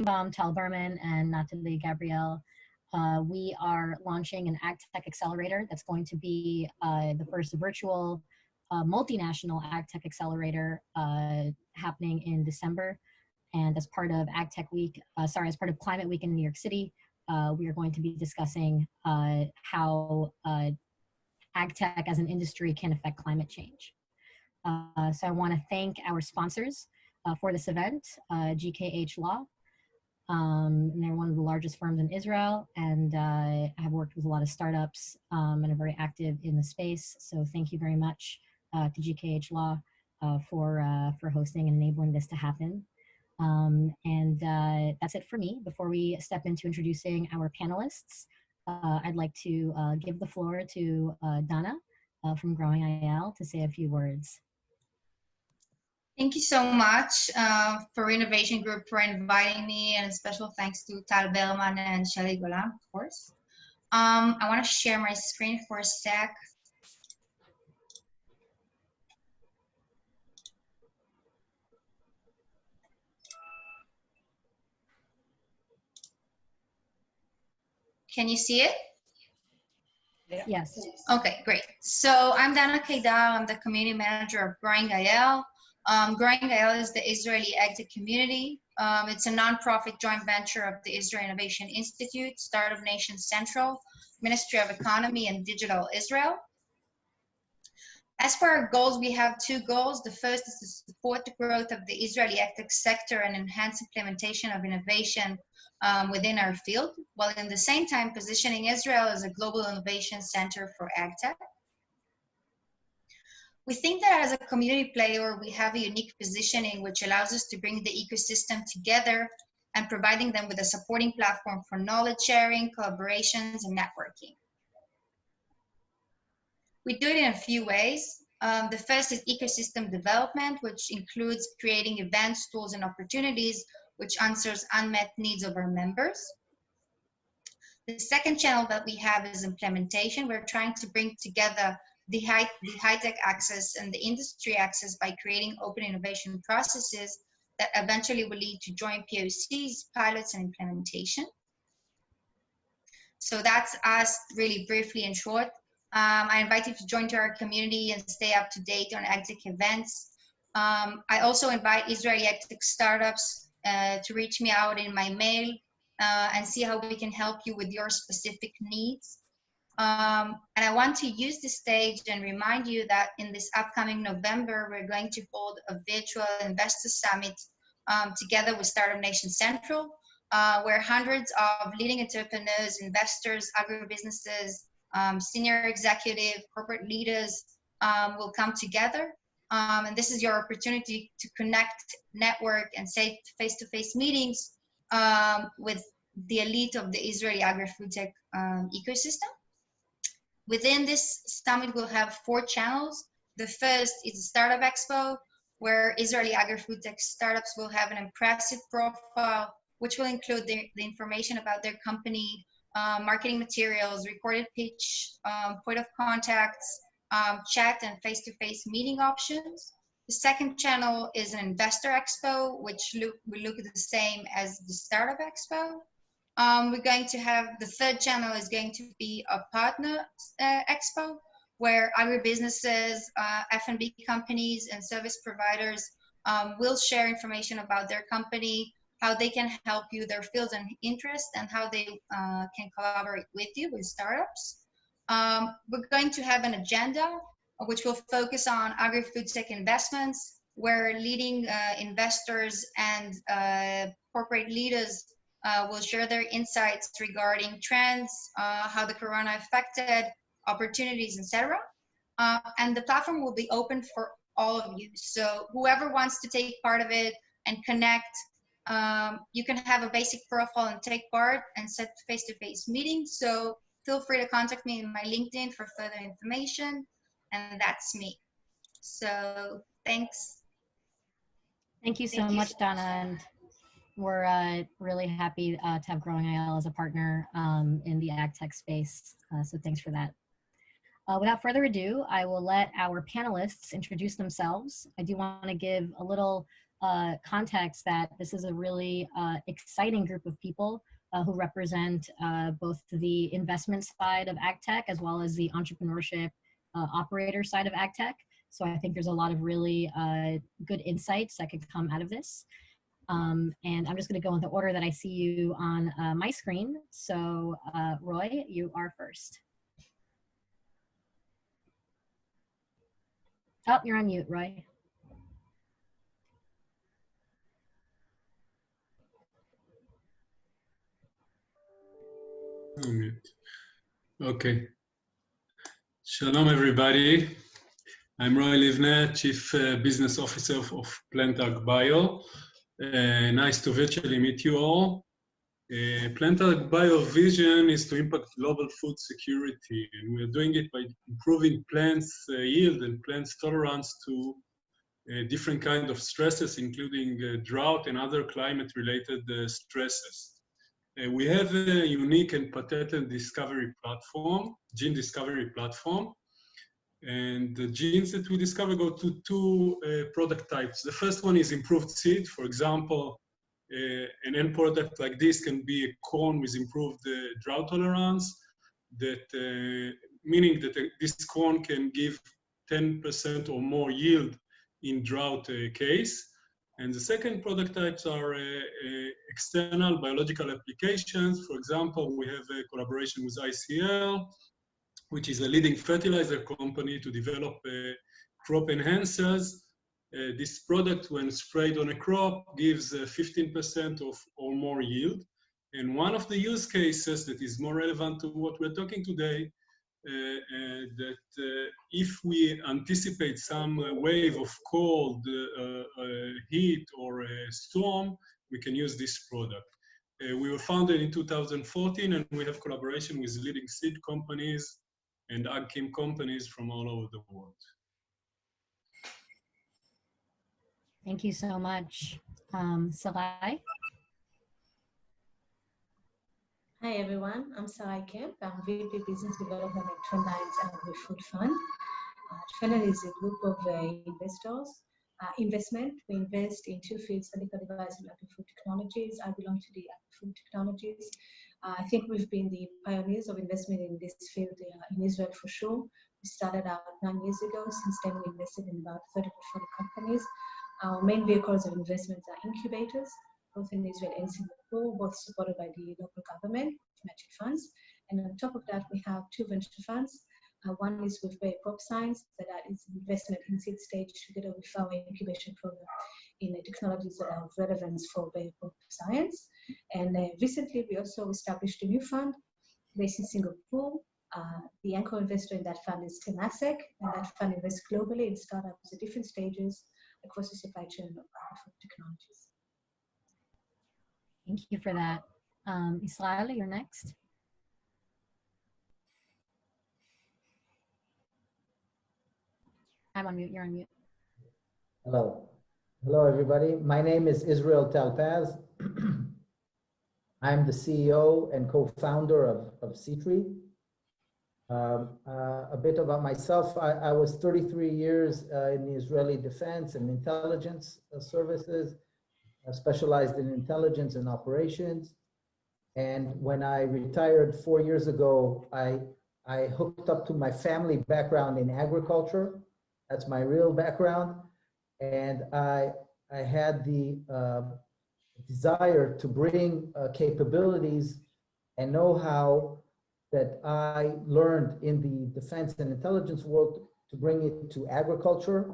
Tal Berman, and Natalie Gabrielle. We are launching an AgTech accelerator that's going to be the first virtual multinational AgTech accelerator happening in December. And as part of AgTech Week, as part of Climate Week in New York City, we are going to be discussing how AgTech as an industry can affect climate change. So I want to thank our sponsors for this event, GKH Law. And they're one of the largest firms in Israel, and I have worked with a lot of startups and are very active in the space. So thank you very much to GKH Law for hosting and enabling this to happen. That's it for me. Before we step into introducing our panelists, I'd like to give the floor to Dana from Growing IL to say a few words. Thank you so much for Innovation Group for inviting me, and a special thanks to Tal Berman and Shelly Golan, of course. I want to share my screen for a sec. Can you see it? Yes. Okay, great. So I'm Dana Kaidar. I'm the community manager of Growing IL. Growing IL is the Israeli AgTech community. It's a nonprofit joint venture of the Israel Innovation Institute, Startup Nation Central, Ministry of Economy and Digital Israel. As for our goals, we have two goals. The first is to support the growth of the Israeli AgTech sector and enhance implementation of innovation within our field, while at the same time positioning Israel as a global innovation center for AgTech. We think that as a community player, we have a unique positioning which allows us to bring the ecosystem together and providing them with a supporting platform for knowledge sharing, collaborations, and networking. We do it in a few ways. The first is ecosystem development, which includes creating events, tools, and opportunities which answers unmet needs of our members. The second channel that we have is implementation. We're trying to bring together the high-tech access and the industry access by creating open innovation processes that eventually will lead to joint POCs, pilots, and implementation. So that's us really briefly and short. I invite you to join to our community and stay up to date on AgTech events. I also invite Israeli AgTech startups to reach me out in my mail and see how we can help you with your specific needs. And I want to use this stage and remind you that in this upcoming November, we're going to hold a virtual investor summit together with Startup Nation Central, where hundreds of leading entrepreneurs, investors, agribusinesses, senior executive, corporate leaders will come together. And this is your opportunity to connect, network, and say face-to-face meetings with the elite of the Israeli agri-food tech ecosystem. Within this summit, we'll have 4 channels. The first is a Startup Expo, where Israeli agri-food tech startups will have an impressive profile, which will include the information about their company, marketing materials, recorded pitch, point of contacts, chat and face-to-face meeting options. The second channel is an Investor Expo, which will look the same as the Startup Expo. We're going to have, the third channel is going to be a Partner Expo, where agribusinesses, F&B companies, and service providers will share information about their company, how they can help you, their fields and interests, and how they can collaborate with you with startups. We're going to have an agenda which will focus on agri-food tech investments, where leading investors and corporate leaders will share their insights regarding trends, how the corona affected, opportunities, etc. And the platform will be open for all of you. So whoever wants to take part of it and connect, you can have a basic profile and take part and set face-to-face meetings. So feel free to contact me in my LinkedIn for further information. And that's me. So thanks. Thank you so much, Donna. And we're really happy to have Growing IL as a partner in the AgTech space. So thanks for that. Without further ado, I will let our panelists introduce themselves. I do want to give a little context that this is a really exciting group of people who represent both the investment side of AgTech as well as the entrepreneurship operator side of AgTech. So I think there's a lot of really good insights that could come out of this. And I'm just going to go in the order that I see you on my screen. So Roy, you are first. Oh, you're on mute, Roy. Okay. Shalom, everybody. I'm Roy Livnet, Chief Business Officer of Plant AgBio. Nice to virtually meet you all. Plant AgBio vision is to impact global food security, and we are doing it by improving plants' yield and plants' tolerance to different kinds of stresses, including drought and other climate-related stresses. We have a unique and patented discovery platform, gene discovery platform. And the genes that we discover go to two product types. The first one is improved seed. For example, an end product like this can be a corn with improved drought tolerance, meaning that this corn can give 10% or more yield in drought case. And the second product types are external biological applications. For example, we have a collaboration with ICL, which is a leading fertilizer company, to develop crop enhancers. This product, when sprayed on a crop, gives 15% or more yield. And one of the use cases that is more relevant to what we're talking today, that if we anticipate some wave of cold, heat, or storm, we can use this product. We were founded in 2014, and we have collaboration with leading seed companies and ag-chem companies from all over the world. Thank you so much. Sarai? Hi everyone, I'm Sarai Kemp. I'm VP Business Development at Trendline's Agri-Food Fund. Trendline is a group of investors. We invest in two fields, medical device and agri-food technologies. I belong to the agri-food technologies. I think we've been the pioneers of investment in this field in Israel for sure. We started out 9 years ago. Since then, we invested in about 30 to 40 companies. Our main vehicles of investments are incubators, both in Israel and Singapore, both supported by the local government, matching funds. And on top of that, we have two venture funds. One is with Bayer Crop Science, that is investment in seed stage together with our incubation program in the technologies that are of relevance for Bayer Crop Science. And recently, we also established a new fund based in Singapore. The anchor investor in that fund is Temasek, and that fund invests globally in startups at different stages across the supply chain of agri-food technologies. Thank you for that. Israel, you're next. I'm on mute, you're on mute. Hello. Hello, everybody. My name is Israel Talpaz. I'm the CEO and co-founder of CITRI. A bit about myself. I was 33 years in the Israeli Defense and Intelligence Services, specialized in intelligence and operations. And when I retired 4 years ago, I hooked up to my family background in agriculture. That's my real background. And I had the desire to bring capabilities and know-how that I learned in the defense and intelligence world to bring it to agriculture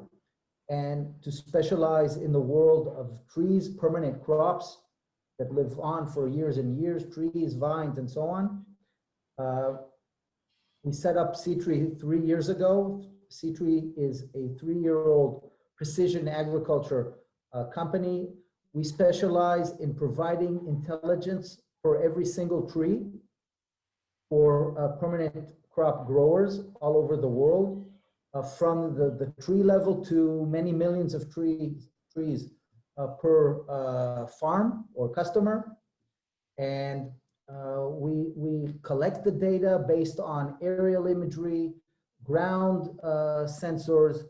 and to specialize in the world of trees, permanent crops that live on for years and years, trees, vines, and so on. We set up CITRI 3 years ago. CITRI is a 3-year-old precision agriculture company. We specialize in providing intelligence for every single tree for permanent crop growers all over the world, from the tree level to many millions of trees per farm or customer. And we collect the data based on aerial imagery, ground sensors,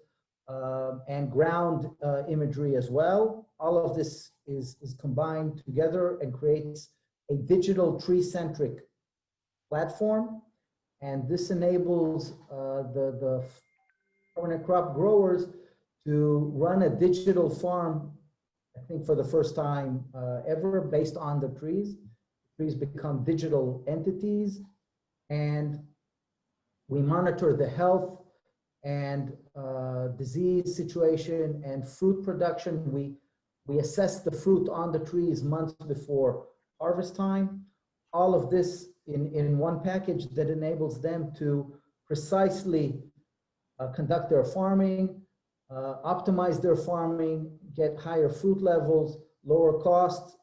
and ground imagery as well. All of this is combined together and creates a digital tree-centric platform. And this enables the permanent crop growers to run a digital farm, I think for the first time ever, based on the trees. Trees become digital entities, and we monitor the health and disease situation and fruit production. We assess the fruit on the trees months before harvest time. All of this in one package that enables them to precisely conduct their farming, optimize their farming, get higher fruit levels, lower costs,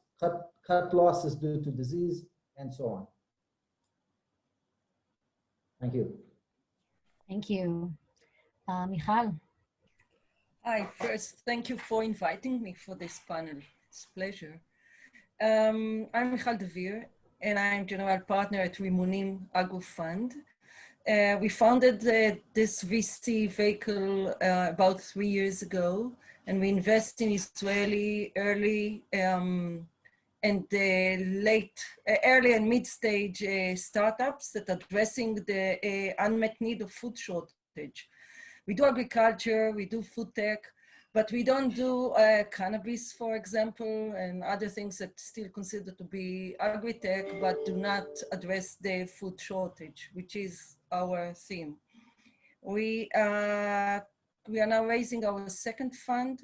cut losses due to disease, and so on. Thank you. Thank you. Michal. Hi, first, thank you for inviting me for this panel. It's a pleasure. I'm Michal Devir, and I'm general partner at Rimonim Agro Fund. We founded this VC vehicle about 3 years ago, and we invest in Israeli early and early and mid-stage startups that are addressing the unmet need of food shortage. We do agriculture, we do food tech, but we don't do cannabis, for example, and other things that still considered to be agri-tech, but do not address the food shortage, which is our theme. We are now raising our second fund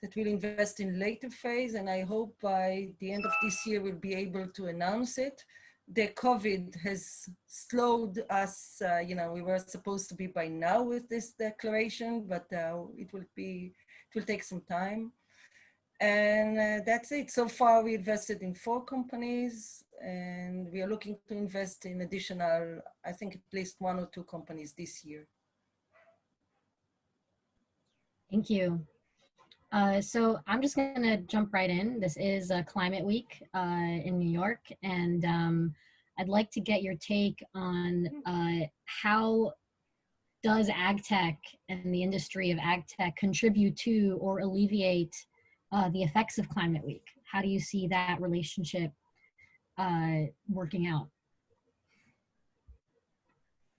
that will invest in later phase, and I hope by the end of this year we'll be able to announce it. The COVID has slowed us, we were supposed to be by now with this declaration, but it will take some time. And that's it. So far we invested in 4 companies, and we are looking to invest in additional, I think at least 1 or 2 companies this year. Thank you. So I'm just going to jump right in. This is Climate Week in New York, and I'd like to get your take on how does AgTech and the industry of AgTech contribute to or alleviate the effects of Climate Week? How do you see that relationship working out?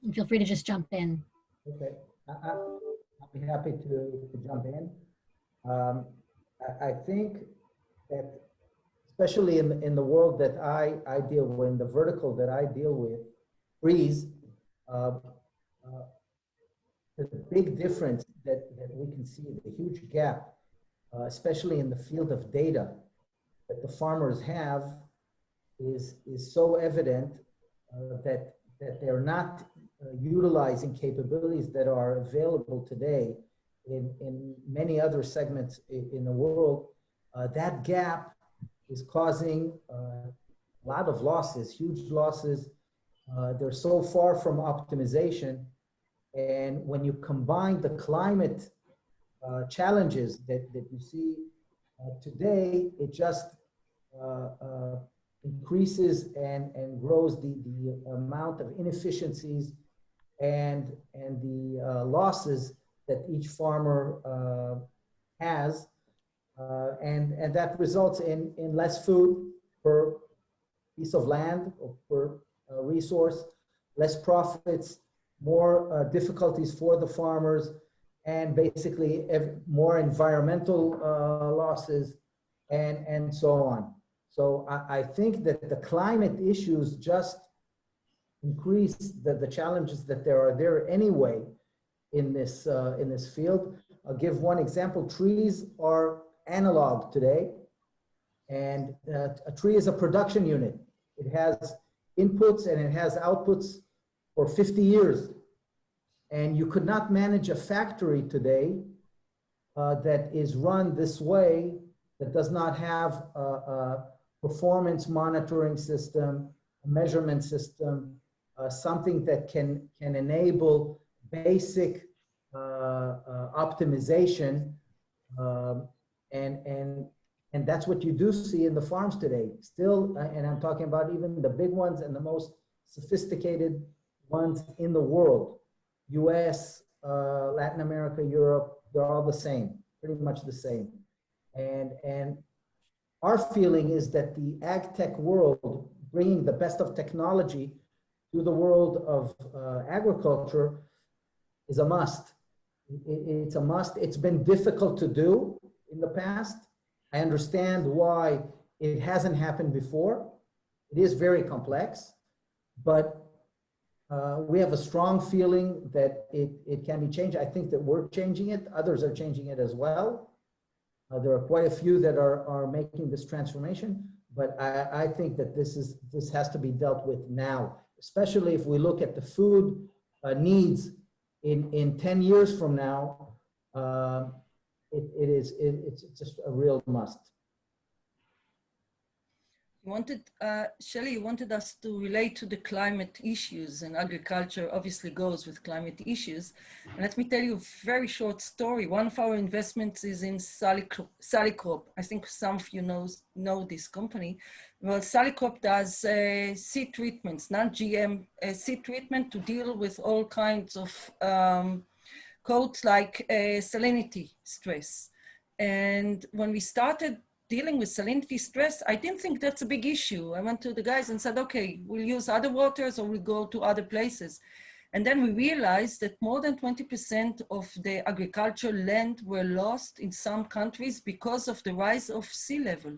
And feel free to just jump in. Okay, I'll be happy to jump in. I think that especially in the world that I deal with, in the vertical that I deal with, trees, the big difference that we can see, the huge gap, especially in the field of data that the farmers have is so evident that they're not utilizing capabilities that are available today in many other segments in the world. That gap is causing a lot of losses, huge losses. They're so far from optimization. And when you combine the climate challenges that you see today, it just increases and grows the amount of inefficiencies and the losses that each farmer has, and that results in less food per piece of land or per resource, less profits, more difficulties for the farmers, and basically more environmental losses, and so on. So I think that the climate issues just increase the challenges that there are there anyway in this field. I'll give one example. Trees are analog today, and a tree is a production unit. It has inputs and it has outputs for 50 years. And you could not manage a factory today that is run this way, that does not have a performance monitoring system, a measurement system, something that can enable basic optimization, and that's what you do see in the farms today. Still, and I'm talking about even the big ones and the most sophisticated ones in the world, US, Latin America, Europe, they're all the same, pretty much the same. And our feeling is that the AgTech world, bringing the best of technology to the world of agriculture, is a must. It's a must. It's been difficult to do in the past. I understand why it hasn't happened before. It is very complex, but we have a strong feeling that it can be changed. I think that we're changing it. Others are changing it as well. There are quite a few that are making this transformation, but I think that this has to be dealt with now, especially if we look at the food needs in 10 years from now. It's just a real must. You wanted, Shelley, you wanted us to relate to the climate issues, and agriculture obviously goes with climate issues. And let me tell you a very short story. One of our investments is in Salicrop. I think some of you know this company. Well, Salicrop does seed treatments, non-GM seed treatment to deal with all kinds of codes like salinity stress. And when we started dealing with salinity stress, I didn't think that's a big issue. I went to the guys and said, okay, we'll use other waters or we'll go to other places. And then we realized that more than 20% of the agricultural land were lost in some countries because of the rise of sea level.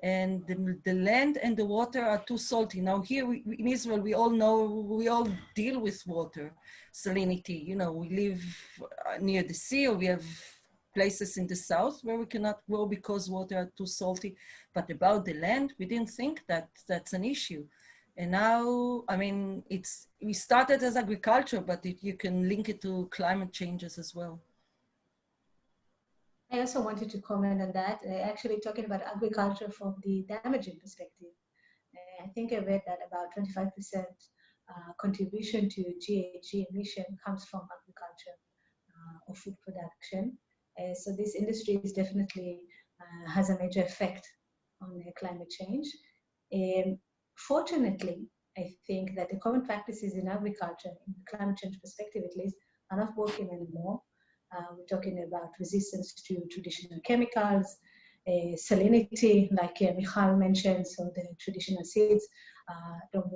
And the land and the water are too salty. Now here in Israel, we all know, we all deal with water salinity. You know, we live near the sea, or we have places in the south where we cannot grow because water are too salty. But about the land, we didn't think that that's an issue. And now, I mean, we started as agriculture, but you can link it to climate changes as well. I also wanted to comment on that, actually talking about agriculture from the damaging perspective. I think I read that about 25% contribution to GHG emission comes from agriculture or food production. So this industry is definitely has a major effect on climate change. Fortunately, I think that the common practices in agriculture, in the climate change perspective at least, are not working anymore. We're talking about resistance to traditional chemicals, salinity, like Michal mentioned, so the traditional seeds don't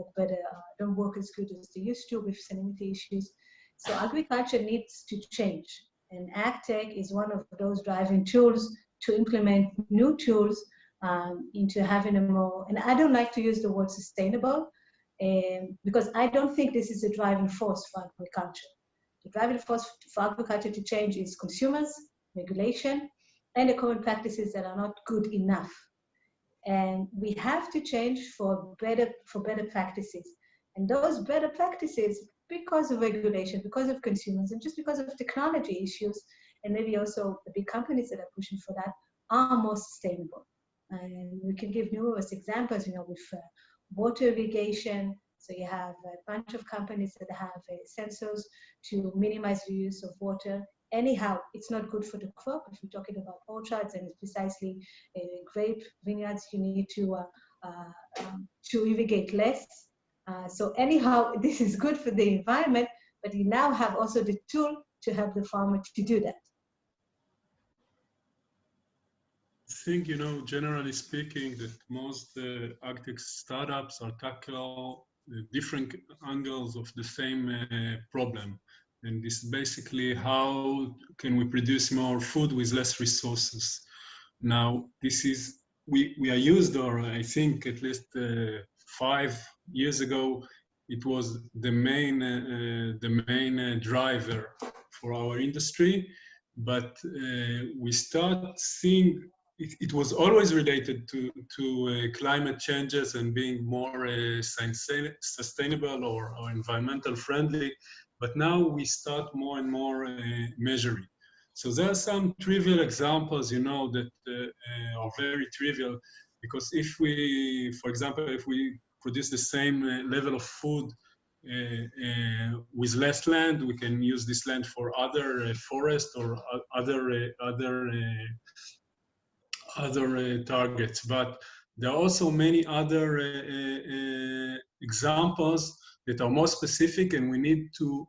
work as good as they used to with salinity issues. So agriculture needs to change. And AgTech is one of those driving tools to implement new tools into having a more, and I don't like to use the word sustainable, because I don't think this is a driving force for agriculture. The driving force for agriculture to change is consumers, regulation, and the common practices that are not good enough. And we have to change for better practices. And those better practices, because of regulation, because of consumers, and just because of technology issues, and maybe also the big companies that are pushing for that, are more sustainable. And we can give numerous examples, you know, with water irrigation. So you have a bunch of companies that have sensors to minimize the use of water. Anyhow, it's not good for the crop. If we're talking about orchards and precisely grape vineyards, you need to irrigate less. So anyhow, this is good for the environment, but you now have also the tool to help the farmer to do that. I think, you know, generally speaking, that most AgTech startups are tackle different angles of the same problem. And this is basically how can we produce more food with less resources. Now, this is, we are used, or I think at least 5 years ago, it was the main driver for our industry. But we start seeing it was always related to climate changes and being more sustainable or environmental friendly. But now we start more and more measuring. So there are some trivial examples, you know, that are very trivial, because if we, for example, if we produce the same level of food with less land, we can use this land for other forest or other targets. But there are also many other examples that are more specific, and we need to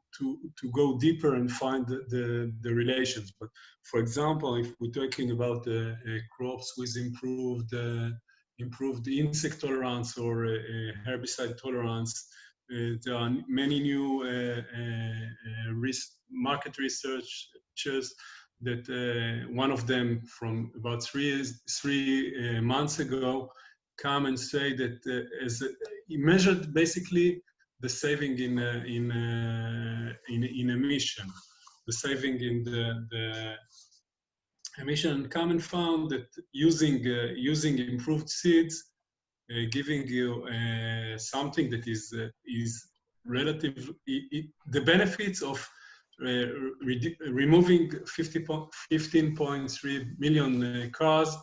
go deeper and find the relations. But for example, if we're talking about crops with improved insect tolerance or herbicide tolerance, there are many new market researchers that one of them from about three months ago come and say that he measured basically the saving in emission, the saving in the emission, come and found that using improved seeds, giving you something that is relative, the benefits of removing 15.3 million cars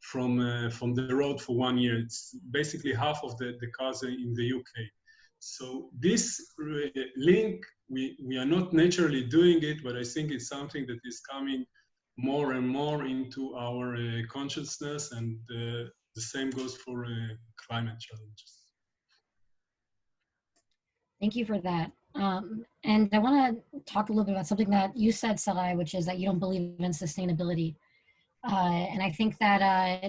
from the road for 1 year. It's basically half of the cars in the UK. So this link, we are not naturally doing it, but I think it's something that is coming more and more into our consciousness, and the same goes for climate challenges. Thank you for that. And I want to talk a little bit about something that you said, Sarai, which is that you don't believe in sustainability. And I think that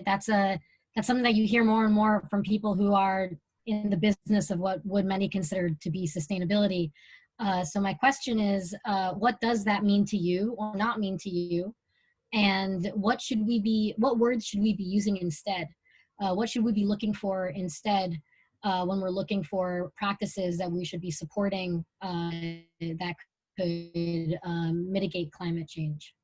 that's something that you hear more and more from people who are in the business of what would many consider to be sustainability. So my question is, what does that mean to you or not mean to you? And what words should we be using instead? What should we be looking for instead when we're looking for practices that we should be supporting that could mitigate climate change?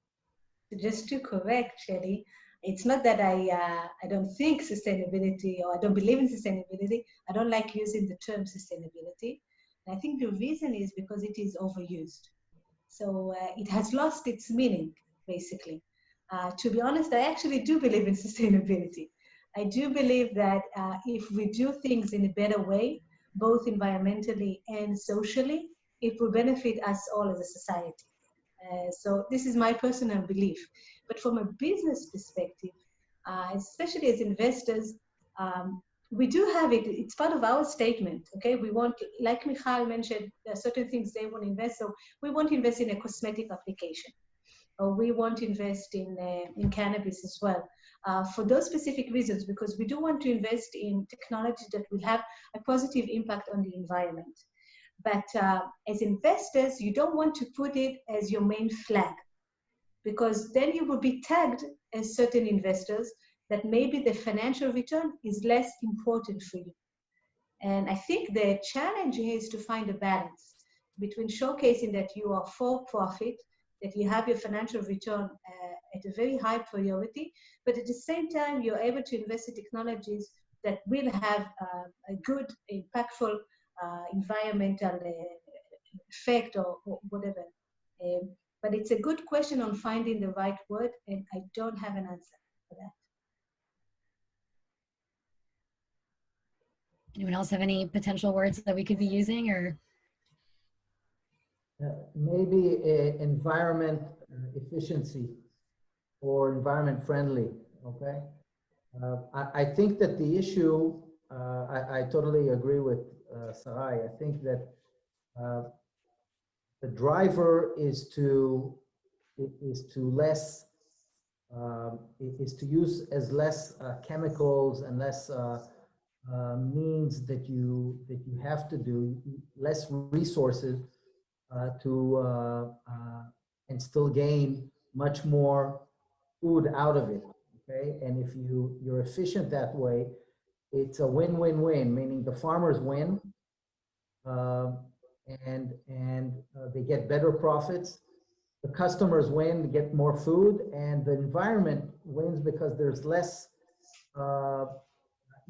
Just to correct, Shelly, it's not that I don't think sustainability or I don't believe in sustainability. I don't like using the term sustainability. And I think the reason is because it is overused. So it has lost its meaning, basically. To be honest, I actually do believe in sustainability. I do believe that if we do things in a better way, both environmentally and socially, it will benefit us all as a society. So this is my personal belief. But from a business perspective, especially as investors, we do have it. It's part of our statement, okay? We want, like Michal mentioned, there are certain things they want to invest. So we want to invest in a cosmetic application, or we want to invest in cannabis as well. For those specific reasons, because we do want to invest in technology that will have a positive impact on the environment. But as investors, you don't want to put it as your main flag, because then you will be tagged as certain investors that maybe the financial return is less important for you. And I think the challenge is to find a balance between showcasing that you are for profit, that you have your financial return at a very high priority, but at the same time, you're able to invest in technologies that will have a good, impactful environmental effect or whatever. But it's a good question on finding the right word, and I don't have an answer for that. Anyone else have any potential words that we could be using, or? Maybe environment efficiency or environment friendly, okay? I think that the issue, I totally agree with Sarai. I think that the driver is to use as less chemicals and less means that you have to do, less resources and still gain much more food out of it. Okay, and if you're efficient that way, it's a win-win-win, meaning the farmers win, and they get better profits. The customers win, get more food, and the environment wins because there's less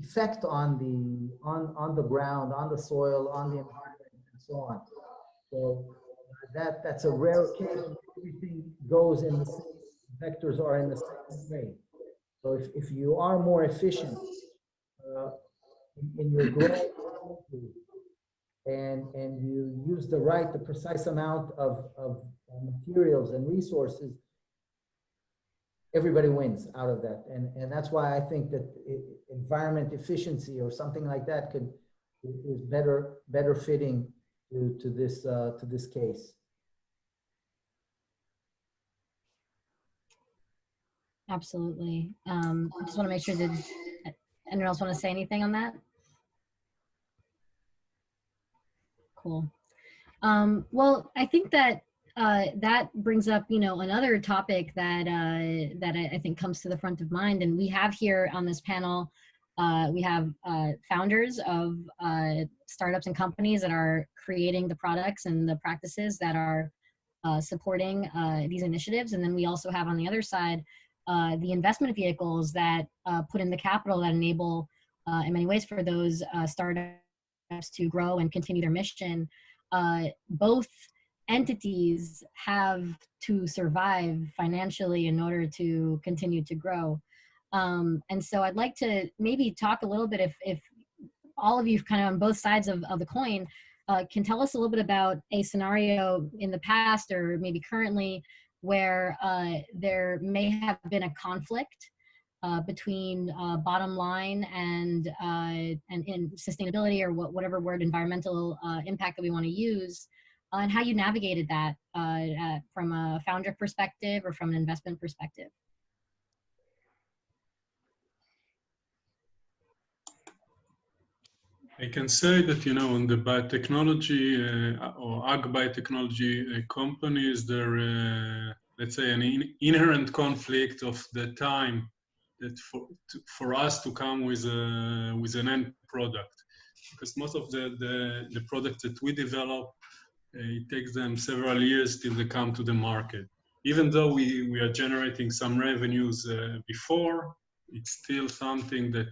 effect on the ground, on the soil, on the environment, and so on. So that's a rare case. Everything goes in the same, vectors are in the same way. So if you are more efficient in your growth and you use the precise amount of materials and resources, everybody wins out of that. And that's why I think that environment efficiency or something like that is better fitting to this case. Absolutely. I just want to make sure that anyone else want to say anything on that? Cool. Well, I think that that brings up, another topic that that I think comes to the front of mind, and we have here on this panel, we have founders of startups and companies that are creating the products and the practices that are supporting these initiatives, and then we also have on the other side the investment vehicles that put in the capital that enable, in many ways, for those startups to grow and continue their mission. Both entities have to survive financially in order to continue to grow. And so I'd like to maybe talk a little bit, if all of you kind of on both sides of the coin can tell us a little bit about a scenario in the past or maybe currently where there may have been a conflict between bottom line and sustainability, or whatever word, environmental impact that we want to use, and how you navigated that from a founder perspective or from an investment perspective. I can say that, on the biotechnology or ag biotechnology companies, there, let's say, an inherent conflict of the time that for us to come with an end product, because most of the products that we develop, it takes them several years till they come to the market. Even though we are generating some revenues before, it's still something that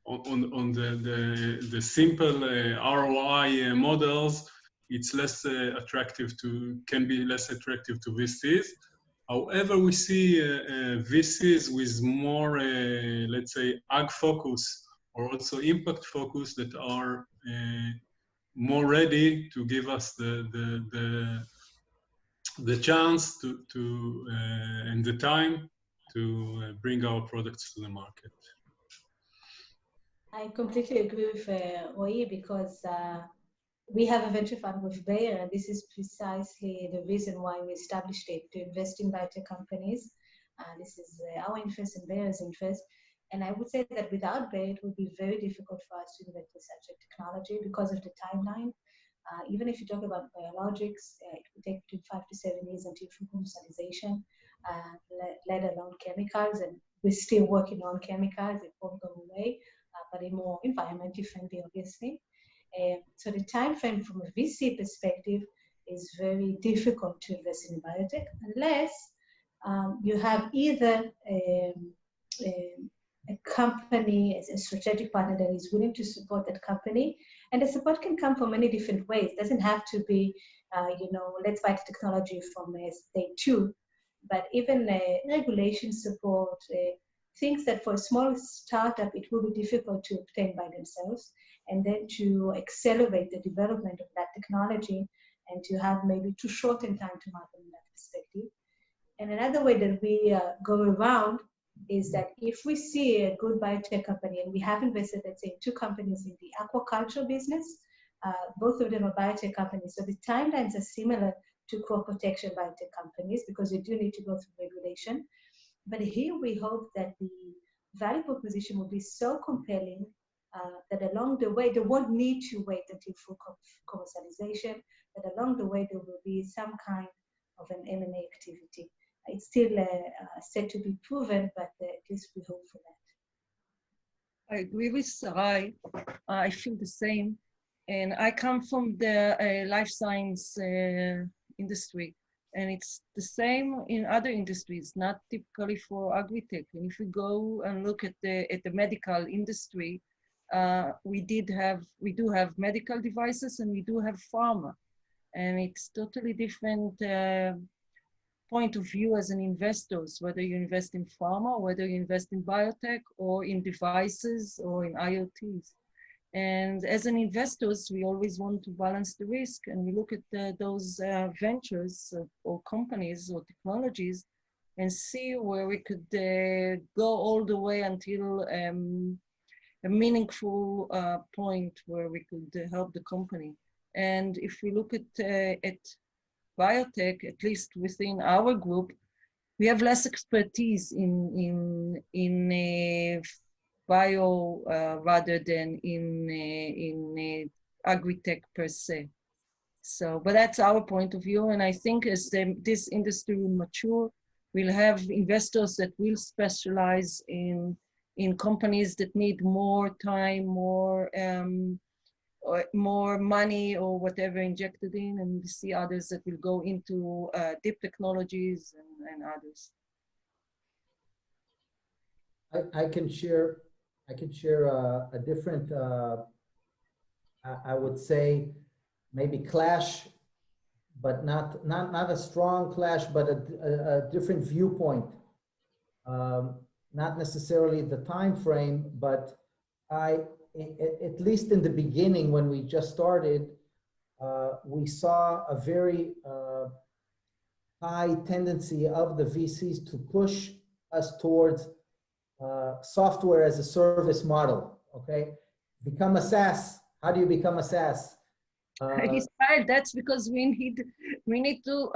on the simple ROI models, it's less attractive can be less attractive to VCs. However, we see VCs with more, let's say, ag focus or also impact focus that are more ready to give us the chance to and the time to bring our products to the market. I completely agree with Roy, because we have a venture fund with Bayer, and this is precisely the reason why we established it, to invest in biotech companies. This is our interest and Bayer's interest. And I would say that without Bayer, it would be very difficult for us to invest in such a technology because of the timeline. Even if you talk about biologics, it would take between 5 to 7 years until full commercialization, let alone chemicals. And we're still working on chemicals. It won't go away, but they're more environmentally friendly, obviously. So the time frame from a VC perspective is very difficult to invest in biotech unless you have either a company, a strategic partner that is willing to support that company. And the support can come from many different ways. It doesn't have to be, let's buy the technology from stage 2, but even regulation support, things that for a small startup, it will be difficult to obtain by themselves, and then to accelerate the development of that technology and to have maybe to shorten time to market in that perspective. And another way that we go around is that if we see a good biotech company, and we have invested, let's say, 2 companies in the aquaculture business, both of them are biotech companies, so the timelines are similar to crop protection biotech companies because you do need to go through regulation. But here we hope that the value proposition will be so compelling that along the way, they won't need to wait until full commercialization, that along the way, there will be some kind of an M&A activity. It's still said to be proven, but at least we hope for that. I agree with Sarai. I feel the same. And I come from the life science industry. And it's the same in other industries, not typically for agri-tech. And if we go and look at the medical industry, we do have medical devices and we do have pharma. And it's totally different point of view as an investor, whether you invest in pharma, whether you invest in biotech or in devices or in IoTs. And as an investors, we always want to balance the risk, and we look at those ventures or companies or technologies and see where we could go all the way until a meaningful point where we could help the company. And if we look at biotech, at least within our group, we have less expertise in bio rather than in agri-tech per se. So, but that's our point of view. And I think as this industry will mature, we'll have investors that will specialize in companies that need more time, more money or whatever injected in, and we see others that will go into deep technologies and others. I can share a different, I would say, maybe clash, but not a strong clash, but a different viewpoint. Not necessarily the time frame, but at least in the beginning when we just started, we saw a very high tendency of the VCs to push us towards software as a service model, okay? Become a SaaS. How do you become a SaaS? He's right. That's because we need to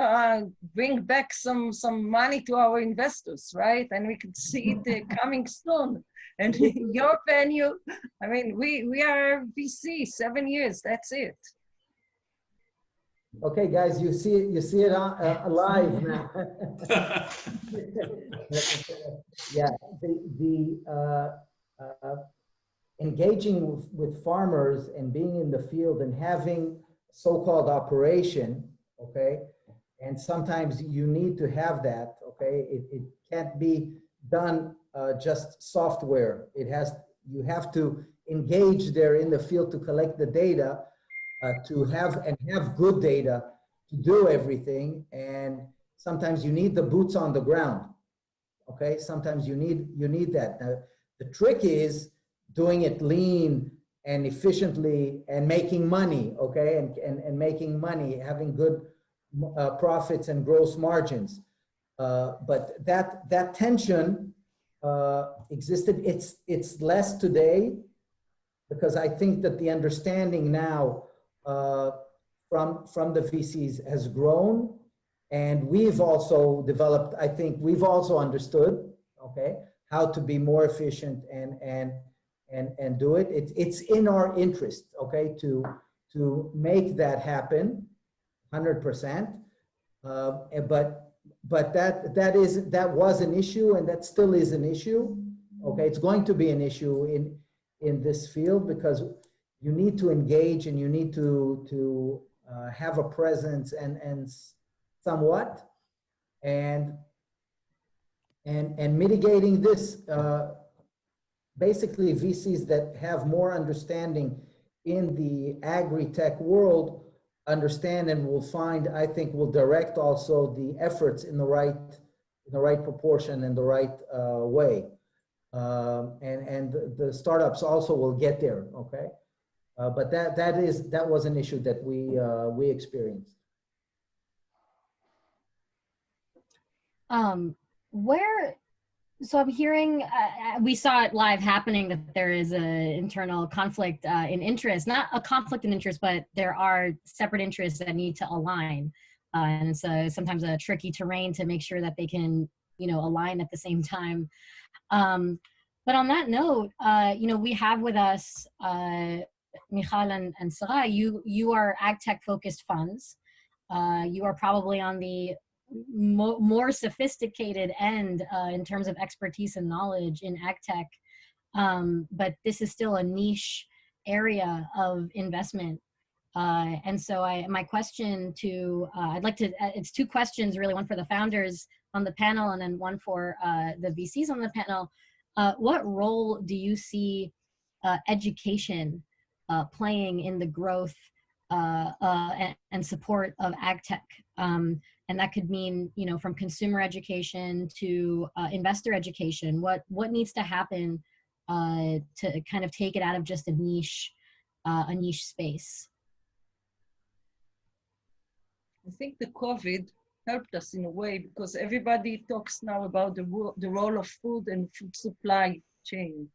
bring back some money to our investors, right? And we could see it coming soon. And your venue, I mean, we are VC 7 years. That's it. Okay, guys, you see it on live now. Yeah, the engaging with farmers and being in the field and having so-called operation, okay, and sometimes you need to have that, okay. It can't be done just software. You have to engage there in the field to collect the data, to have good data to do everything. And sometimes you need the boots on the ground, okay. Sometimes you need that. Now, the trick is doing it lean and efficiently and making money, okay, and making money, having good profits and gross margins. But that tension existed. It's less today because I think that the understanding now from the VCs has grown, and we've also developed. I think we've also understood, okay, how to be more efficient and do it. It's in our interest, okay, to make that happen 100%. But that was an issue, and that still is an issue. Okay, it's going to be an issue in this field because you need to engage and you need to have a presence and somewhat and mitigating this. Basically, VCs that have more understanding in the agri-tech world understand and will find, I think, will direct also the efforts in the right proportion and the right way. And the startups also will get there, okay? But that was an issue that we experienced. So I'm hearing, we saw it live happening, that there is an internal conflict in interest, not a conflict in interest, but there are separate interests that need to align. And so sometimes a tricky terrain to make sure that they can, align at the same time. But on that note, we have with us Michal and Sarah. You are AgTech focused funds. You are probably on the more sophisticated end in terms of expertise and knowledge in AgTech, but this is still a niche area of investment. And so my question to, it's two questions really, one for the founders on the panel and then one for the VCs on the panel. What role do you see education playing in the growth and support of AgTech? And that could mean, from consumer education to investor education. What needs to happen to kind of take it out of just a niche space? I think the COVID helped us in a way because everybody talks now about the role of food and food supply chain.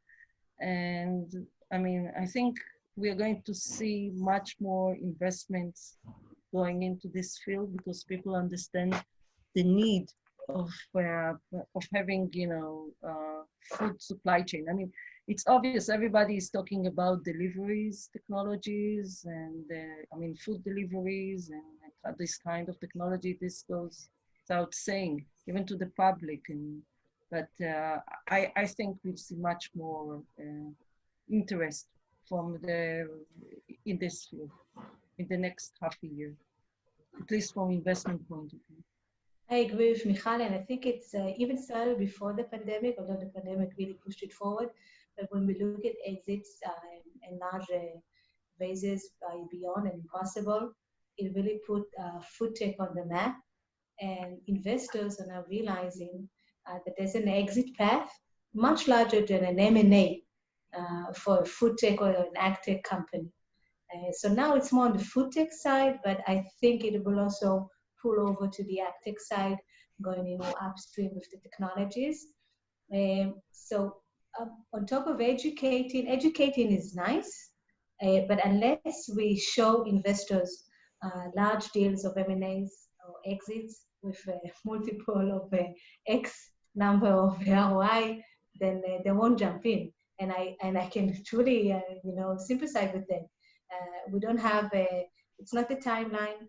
And I mean, I think we are going to see much more investments going into this field because people understand the need of having, you know, food supply chain. I mean, it's obvious everybody is talking about deliveries technologies and I mean, food deliveries and this kind of technology. This goes without saying, even to the public. But I think we'll see much more interest in this field in the next half a year, at least from investment point of view. I agree with Michal, and I think it's even started before the pandemic, although the pandemic really pushed it forward. But when we look at exits and large raises by Beyond and Impossible, it really put food tech on the map. And investors are now realizing that there's an exit path much larger than an M&A for a food tech or an AgTech company. So now it's more on the food tech side, but I think it will also pull over to the AgTech side, going upstream with the technologies. So on top of educating is nice, but unless we show investors large deals of M&As or exits with multiple of X number of ROI, then they won't jump in. And I can truly sympathize with them. We don't have it's not the timeline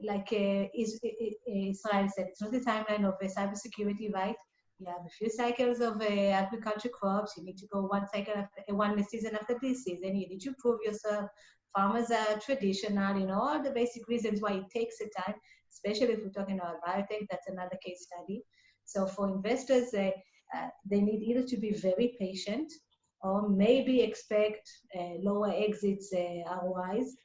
like Israel said. It's not the timeline of cybersecurity, right? You have a few cycles of agriculture crops. You need to go one season after this season. You need to prove yourself. Farmers are traditional, all the basic reasons why it takes a time, especially if we're talking about biotech. That's another case study. So for investors, they need either to be very patient or maybe expect lower exits ROIs.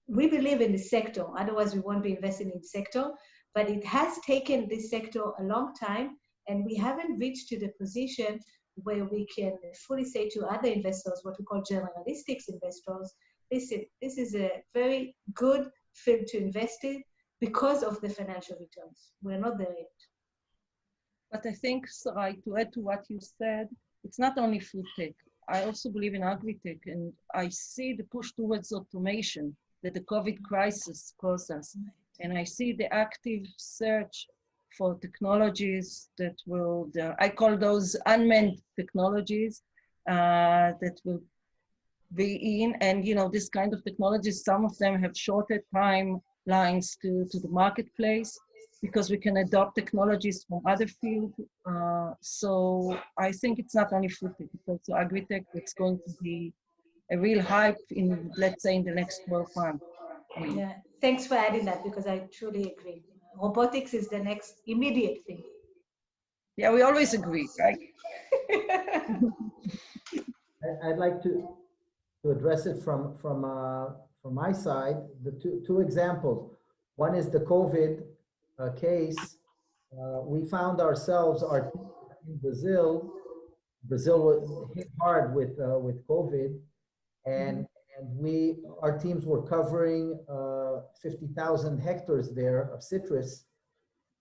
We believe in the sector, otherwise we won't be investing in the sector, but it has taken this sector a long time, and we haven't reached to the position where we can fully say to other investors, what we call generalistics investors, listen, this is a very good field to invest in because of the financial returns. We're not there yet. But I think, Sarai, to add to what you said, it's not only food tech. I also believe in agri-tech, and I see the push towards automation that the COVID crisis caused us. And I see the active search for technologies that will, I call those unmanned technologies that will be in. And, this kind of technologies, some of them have shorter timelines to the marketplace because we can adopt technologies from other fields. So I think it's not only food tech, it's also agri-tech that's going to be a real hype in, let's say, in the next 12 months. Yeah, thanks for adding that because I truly agree. Robotics is the next immediate thing. Yeah, we always agree, right? I'd like to address it from my side. The two examples. One is the COVID case. We found ourselves in Brazil. Brazil was hit hard with COVID, and our teams were covering 50,000 hectares there of citrus,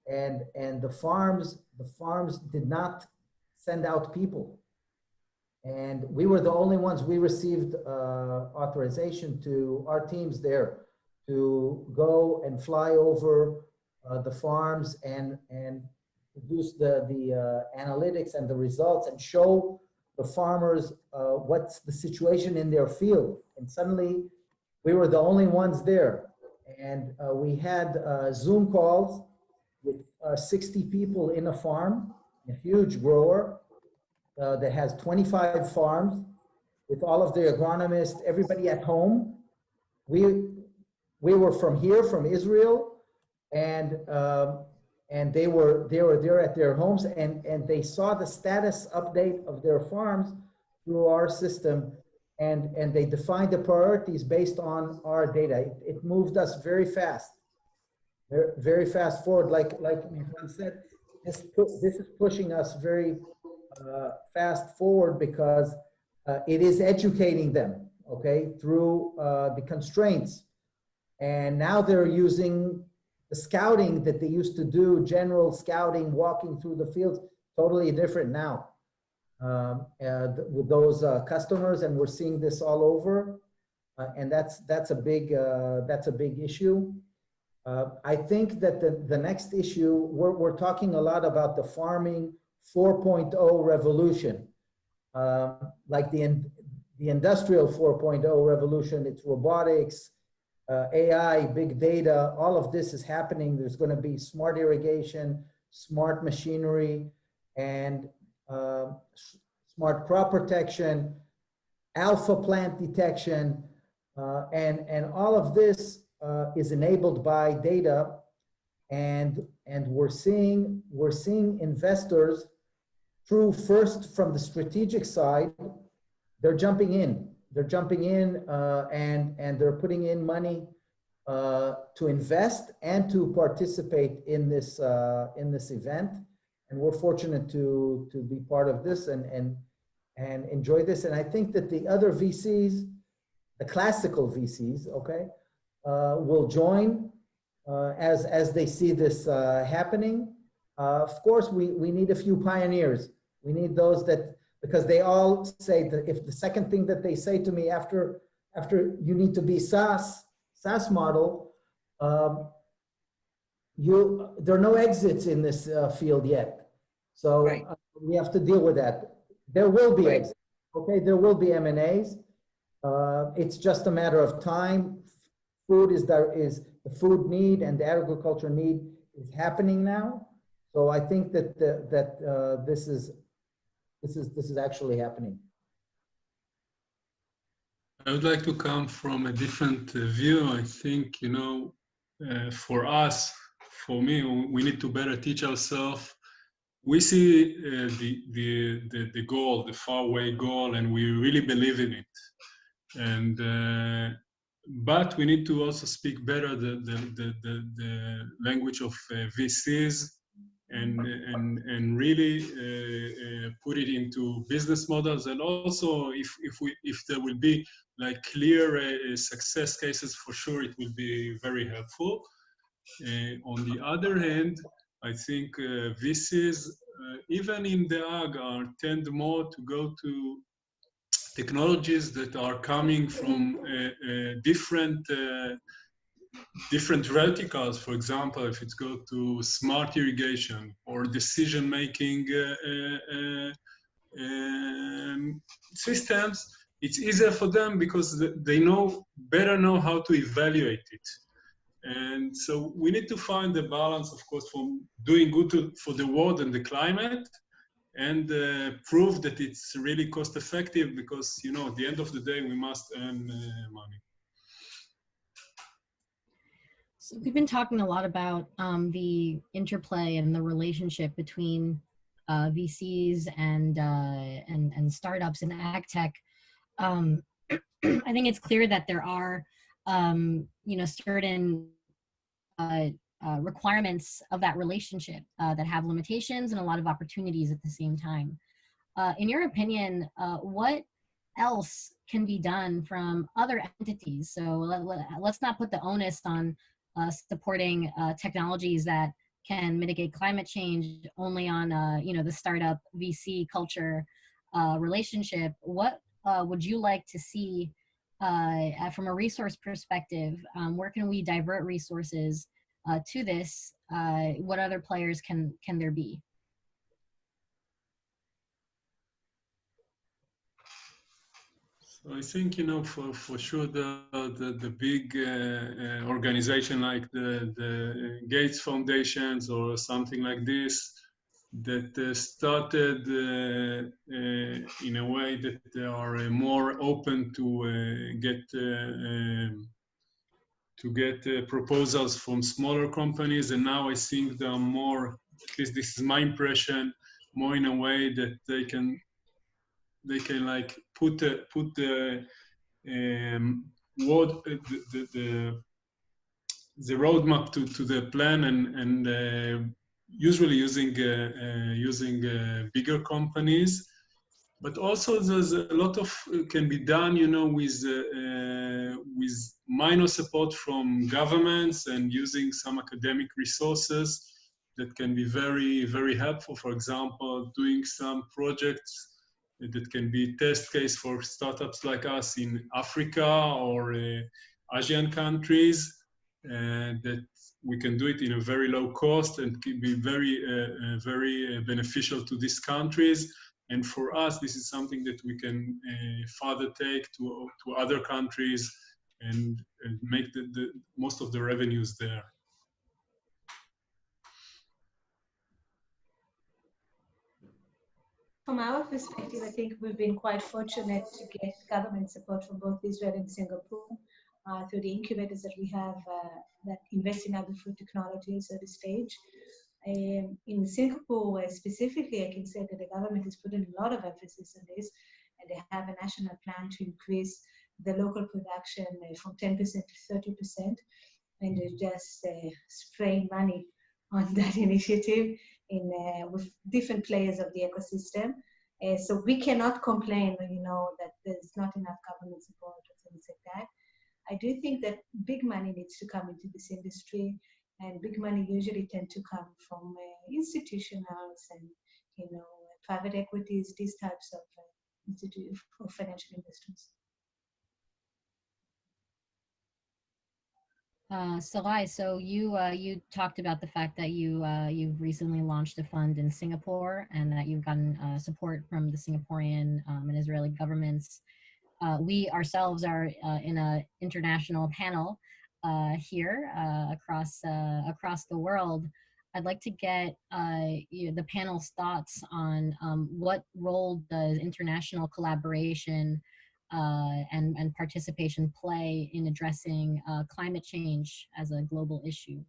and the farms did not send out people, and we were the only ones. We received authorization to our teams there to go and fly over the farms and produce the analytics and the results and show the farmers what's the situation in their field. And suddenly we were the only ones there. And we had Zoom calls with 60 people in a farm, a huge grower that has 25 farms with all of the agronomists, everybody at home. We were from here, from Israel, and they were there at their homes, and they saw the status update of their farms through our system, and they defined the priorities based on our data. It moved us very fast, very fast forward. Like Michal said, this is pushing us very fast forward because it is educating them, okay, through the constraints. And now they're using the scouting that they used to do, general scouting, walking through the fields, totally different now. with those customers, and we're seeing this all over, and that's a big issue. I think that the next issue, we're talking a lot about the farming 4.0 revolution, like the industrial 4.0 revolution. It's robotics, AI, big data, all of this is happening. There's going to be smart irrigation, smart machinery, and smart crop protection, alpha plant detection, and all of this is enabled by data, and we're seeing investors through first from the strategic side. They're jumping in. And they're putting in money to invest and to participate in this event. And we're fortunate to be part of this and enjoy this. And I think that the other VCs, the classical VCs, okay, will join as they see this happening. Of course, we need a few pioneers. We need those that, because they all say that if the second thing that they say to me after you need to be SaaS model, there are no exits in this field yet. So right. We have to deal with that. There will be exits, okay? There will be M&As. It's just a matter of time. Food is the food need, and the agriculture need is happening now. So I think that this is actually happening. I would like to come from a different view. I think, for us, for me, we need to better teach ourselves. We see the goal, the faraway goal, and we really believe in it. And but we need to also speak better the language of VCs. And really put it into business models, and also if there will be like clear success cases, for sure it will be very helpful. On the other hand, I think VCs, even in the ag, tend more to go to technologies that are coming from different verticals. For example, if it's go to smart irrigation or decision-making systems, it's easier for them because they better know how to evaluate it. And so we need to find the balance, of course, from doing good for the world and the climate, and prove that it's really cost effective, because, at the end of the day, we must earn money. So we've been talking a lot about the interplay and the relationship between VCs and startups in AgTech. I think it's clear that there are certain requirements of that relationship that have limitations and a lot of opportunities at the same time. In your opinion, what else can be done from other entities? So let's not put the onus on supporting technologies that can mitigate climate change only on the startup VC culture relationship. What would you like to see from a resource perspective? Where can we divert resources to this? What other players can there be? So I think, for sure the big organization like the Gates Foundations or something like this, that started in a way that they are more open to get proposals from smaller companies, and now I think they are more, at least this is my impression, more in a way that they can like put the roadmap to the plan, and usually using bigger companies. But also there's a lot of can be done, with minor support from governments and using some academic resources that can be very, very helpful. For example, doing some projects that can be test case for startups like us in Africa or Asian countries, that we can do it in a very low cost and can be very beneficial to these countries. And for us, this is something that we can further take to other countries and make the most of the revenues there. From our perspective, I think we've been quite fortunate to get government support from both Israel and Singapore through the incubators that we have that invest in agri-food technologies at this stage. In Singapore specifically, I can say that the government is putting a lot of emphasis on this, and they have a national plan to increase the local production from 10% to 30%, and they're just spraying money on that initiative with different players of the ecosystem. So we cannot complain, that there's not enough government support or things like that. I do think that big money needs to come into this industry, and big money usually tend to come from institutionals and, private equities, these types of financial investors. Sarai, so you talked about the fact that you've recently launched a fund in Singapore and that you've gotten support from the Singaporean and Israeli governments. We ourselves are in an international panel here across the world. I'd like to get the panel's thoughts on what role does international collaboration and participation play in addressing climate change as a global issue?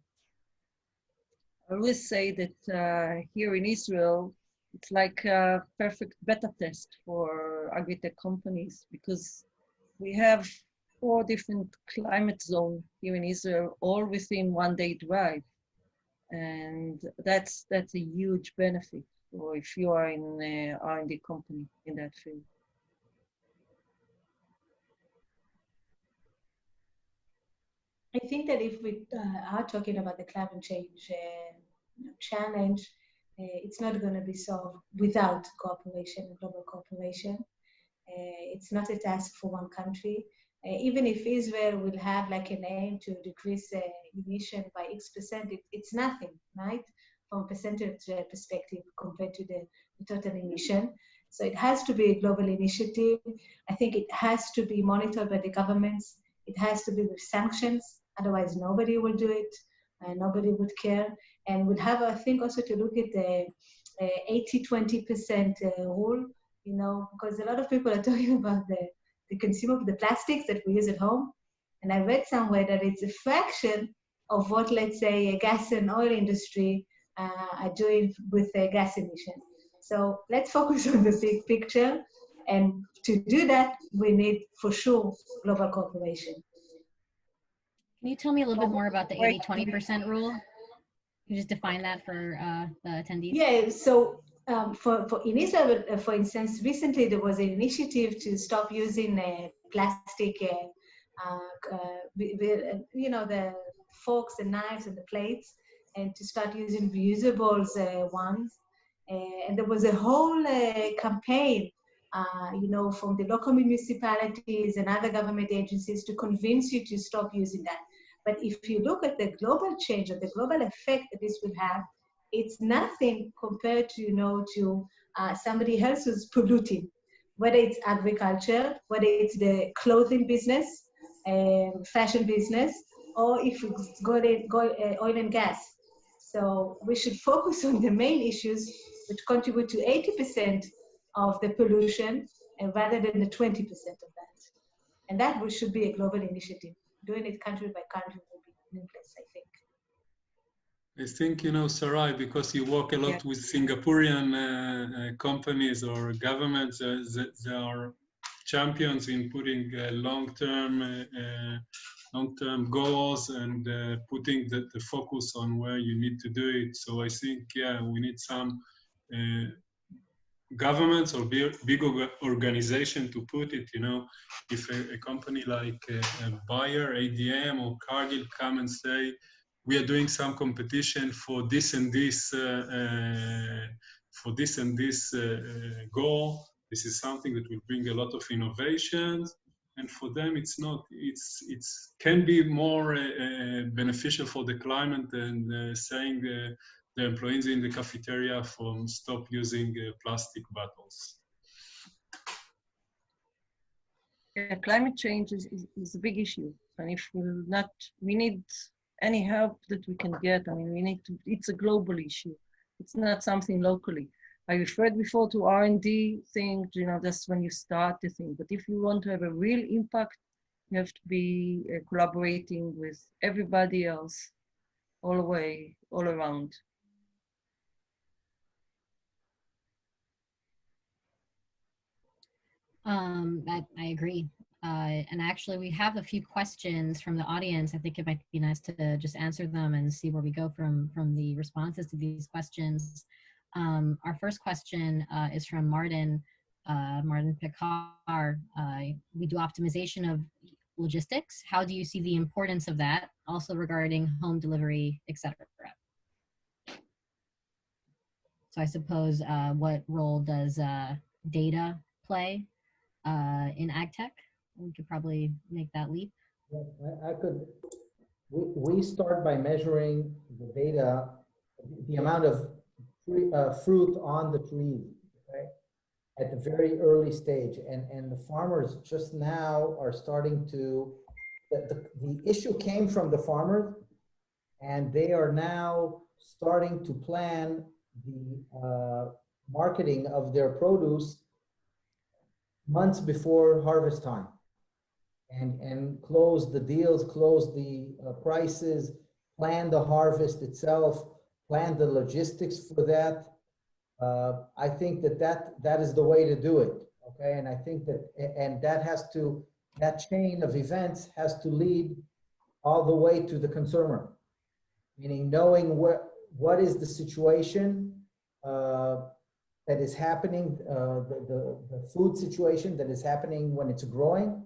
I always say that here in Israel, it's like a perfect beta test for agri-tech companies, because we have 4 different climate zones here in Israel, all within 1-day drive. And that's a huge benefit, or if you are in an R&D company in that field. I think that if we are talking about the climate change challenge, it's not going to be solved without cooperation, global cooperation. It's not a task for one country. Even if Israel will have like an aim to decrease emission by X%, it's nothing, right? From a percentage perspective compared to the total emission. So it has to be a global initiative. I think it has to be monitored by the governments. It has to be with sanctions. Otherwise, nobody will do it. Nobody would care. And we'd have, I think, also to look at the 80-20% rule, because a lot of people are talking about the consumer of the plastics that we use at home. And I read somewhere that it's a fraction of what, let's say, a gas and oil industry are doing with gas emission. So let's focus on the big picture. And to do that, we need, for sure, global cooperation. Can you tell me a little bit more about the 80-20% rule? Can you just define that for the attendees? Yeah, so in Israel, for instance, recently there was an initiative to stop using plastic, the forks and knives and the plates, and to start using reusables ones. And there was a whole campaign, from the local municipalities and other government agencies to convince you to stop using that. But if you look at the global change or the global effect that this will have, it's nothing compared to, somebody else who's polluting, whether it's agriculture, whether it's the clothing business, fashion business, or if it's oil and gas. So we should focus on the main issues which contribute to 80% of the pollution, and rather than the 20% of that. And that should be a global initiative. Doing it country by country will be meaningless, I think. I think, Sarai, because you work a lot with Singaporean companies or governments, they are champions in putting long-term goals and putting the focus on where you need to do it. So I think, we need some governments or big organization to put it. If a company like Bayer, ADM, or Cargill come and say, we are doing some competition for this and this goal, This is something that will bring a lot of innovations, and for them it's not. It's can be more beneficial for the climate than saying the employees in the cafeteria from stop using plastic bottles. Yeah, climate change is a big issue, and if we're not, we need any help that we can get. I mean, we need to. It's a global issue. It's not something locally. I referred before to R&D thing. You know, that's when you start the thing. But if you want to have a real impact, you have to be collaborating with everybody else, all the way, all around. I agree. And actually, we have a few questions from the audience. I think it might be nice to just answer them and see where we go from the responses to these questions. Our first question is from Martin Picard. We do optimization of logistics. How do you see the importance of that? Also regarding home delivery, etc. So I suppose what role does data play in AgTech? We could probably make that leap. Yeah, I could. We start by measuring the data, the amount of fruit on the trees, right, at the very early stage, and the farmers just now are starting to. The issue came from the farmers, and they are now starting to plan the marketing of their produce months before harvest time, and close the deals, close the prices, plan the harvest itself, plan the logistics for that. I think that is the way to do it. Okay, and I think that chain of events has to lead all the way to the consumer, meaning knowing what is the situation that is happening, the food situation that is happening when it's growing,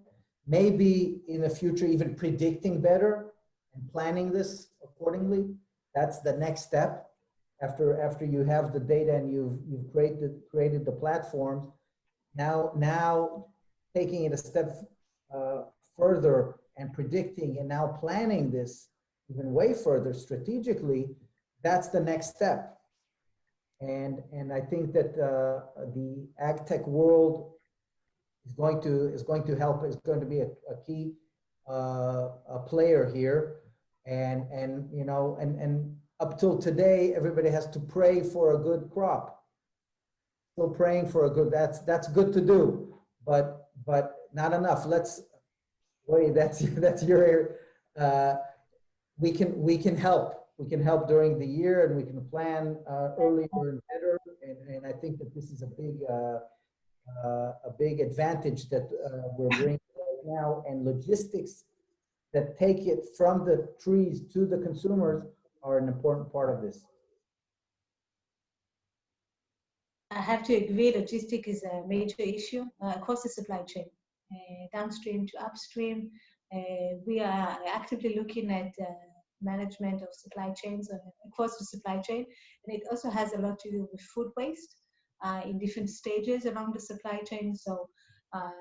maybe in the future even predicting better and planning this accordingly. That's the next step. After you have the data and you've created the platforms, now taking it a step further and predicting and now planning this even way further strategically, that's the next step. And I think that the AgTech world is going to help. Is going to be a key player here, and you know, and up till today, everybody has to pray for a good crop. Still praying for a good. That's good to do, but not enough. That's your. We can help. We can help during the year, and we can plan earlier and better. And I think that this is a big advantage that we're bringing right now. And logistics that take it from the trees to the consumers are an important part of this. I have to agree, logistics is a major issue across the supply chain, downstream to upstream. We are actively looking at management of supply chains across the supply chain, and it also has a lot to do with food waste in different stages along the supply chain. So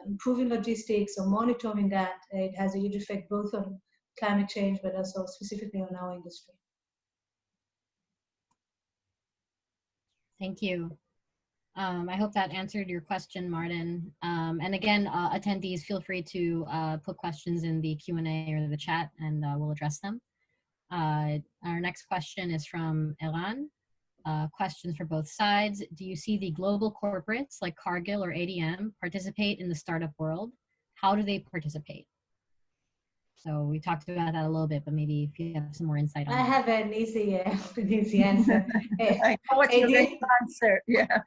improving logistics or monitoring that, it has a huge effect both on climate change but also specifically on our industry. Thank you. I hope that answered your question, Martin. And again, attendees, feel free to put questions in the Q&A or the chat, and we'll address them. Our next question is from Elan. Questions for both sides. Do you see the global corporates like Cargill or ADM participate in the startup world? How do they participate? So we talked about that a little bit, but maybe if you have some more insight on I that. have an easy answer. I know what you're going to answer. Yeah.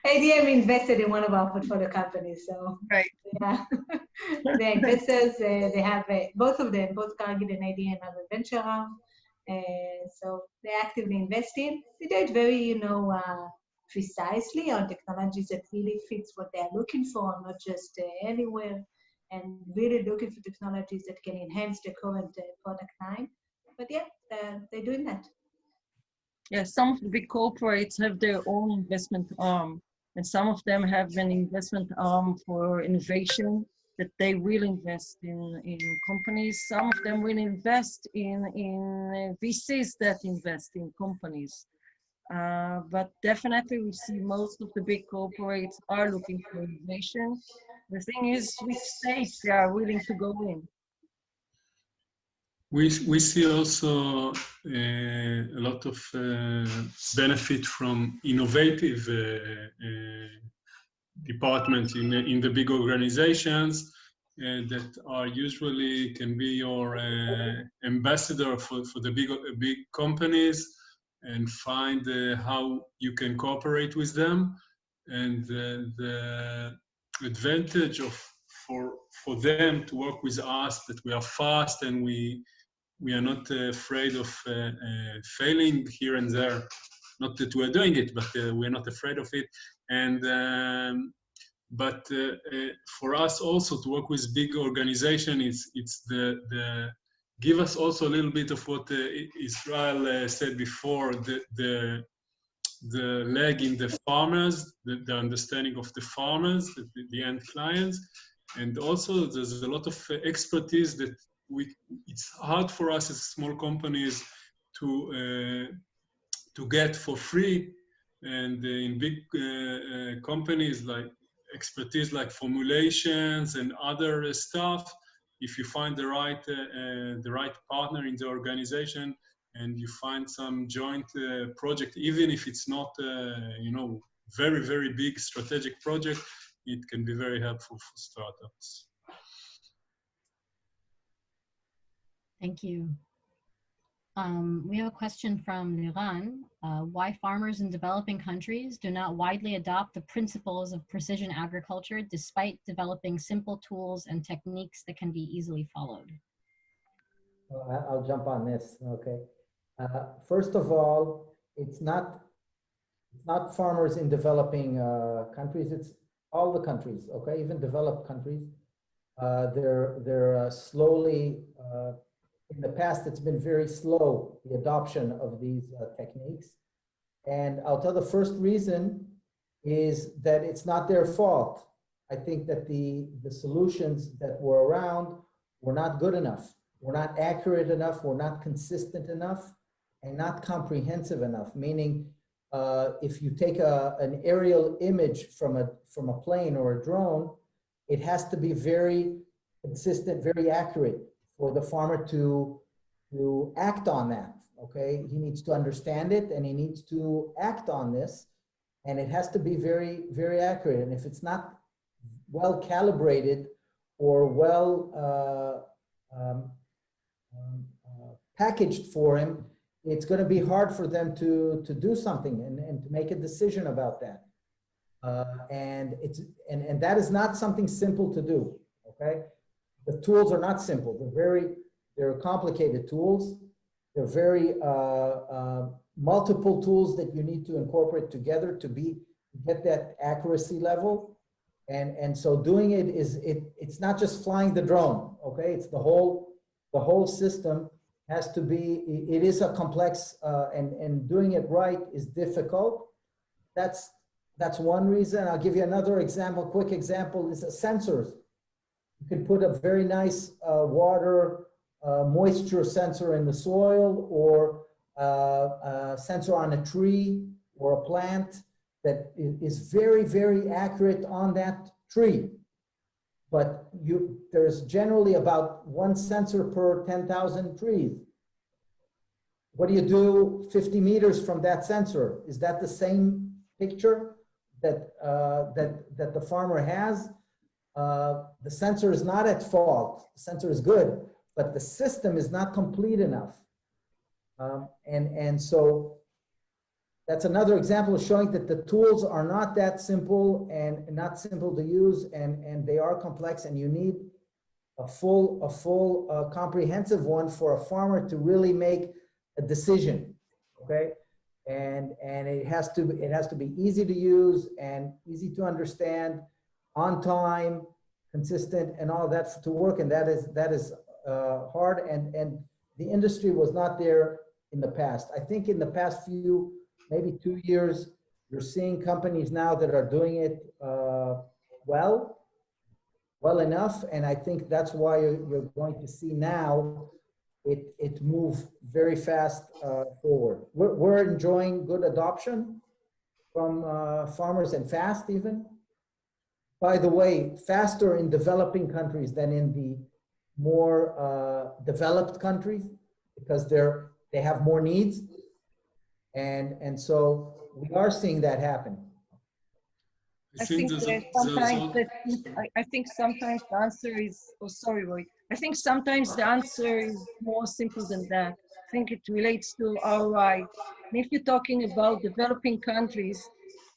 ADM invested in one of our portfolio companies, so right. Yeah, the investors they have both of them, both Cargill and ADM, have a venture arm, so they actively investing. They do it very, precisely on technologies that really fits what they're looking for, not just anywhere. And really looking for technologies that can enhance the current product line. But yeah, they're doing that. Yeah, some of the big corporates have their own investment arm and some of them have an investment arm for innovation that they will invest in companies. Some of them will invest in VCs that invest in companies. But definitely we see most of the big corporates are looking for innovation. The thing is, which stage they are willing to go in. We see also a lot of benefit from innovative departments in the big organizations that are usually can be your ambassador for the big companies, and find how you can cooperate with them. And the advantage of for them to work with us, that we are fast and we are not afraid of failing here and there. Not that we're doing it, but we're not afraid of it. And but for us also to work with big organization, it's the give us also a little bit of what Israel said before, the leg in the farmers, the understanding of the farmers, the end clients. And also there's a lot of expertise that it's hard for us as small companies to get for free. And in big companies, like expertise like formulations and other stuff, if you find the right partner in the organization and you find some joint project, even if it's not very, very big strategic project, it can be very helpful for startups. Thank you. We have a question from Liran. Why farmers in developing countries do not widely adopt the principles of precision agriculture despite developing simple tools and techniques that can be easily followed? I'll jump on this, okay. First of all, it's not farmers in developing countries, it's all the countries, okay, even developed countries. They're slowly, in the past, it's been very slow, the adoption of these techniques. And I'll tell the first reason is that it's not their fault. I think that the solutions that were around were not good enough. Were not accurate enough, were not consistent enough, and not comprehensive enough. Meaning, if you take an aerial image from a plane or a drone, it has to be very consistent, very accurate for the farmer to act on that, okay? He needs to understand it and he needs to act on this, and it has to be very, very accurate. And if it's not well calibrated or well packaged for him, it's going to be hard for them to do something and to make a decision about that. And that is not something simple to do, okay? The tools are not simple. They're complicated tools. They're very multiple tools that you need to incorporate together to get that accuracy level. And so doing it it's not just flying the drone, okay? It's the whole system has to be, it is a complex, and doing it right is difficult. That's one reason. I'll give you another example, quick example is sensors. You can put a very nice water moisture sensor in the soil, or a sensor on a tree or a plant that is very, very accurate on that tree. But there's generally about one sensor per 10,000 trees. What do you do 50 meters from that sensor? Is that the same picture that the farmer has? The sensor is not at fault. The sensor is good, but the system is not complete enough. And so that's another example of showing that the tools are not that simple and not simple to use, and they are complex, and you need a full comprehensive one for a farmer to really make a decision, okay? And it has to be easy to use and easy to understand, on time, consistent, and all that to work, and that is hard, and the industry was not there in the past. I think in the past maybe 2 years, You're seeing companies now that are doing it well enough, and I think that's why you're going to see now it move very fast forward. We're enjoying good adoption from farmers, and fast even. By the way, faster in developing countries than in the more developed countries, because they have more needs, and so we are seeing that happen. I think sometimes the answer is, oh sorry Roy, I think sometimes the answer is more simple than that. I think it relates to ROI. And if you're talking about developing countries,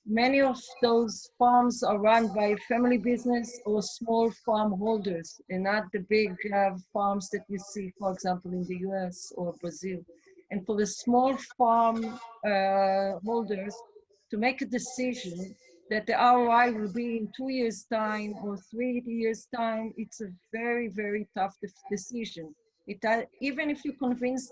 many of those farms are run by family business or small farm holders, and not the big farms that you see, for example, in the US or Brazil. And for the small farm holders to make a decision that the ROI will be in 2 years' time or 3 years' time, it's a very, very tough decision. Even if you convince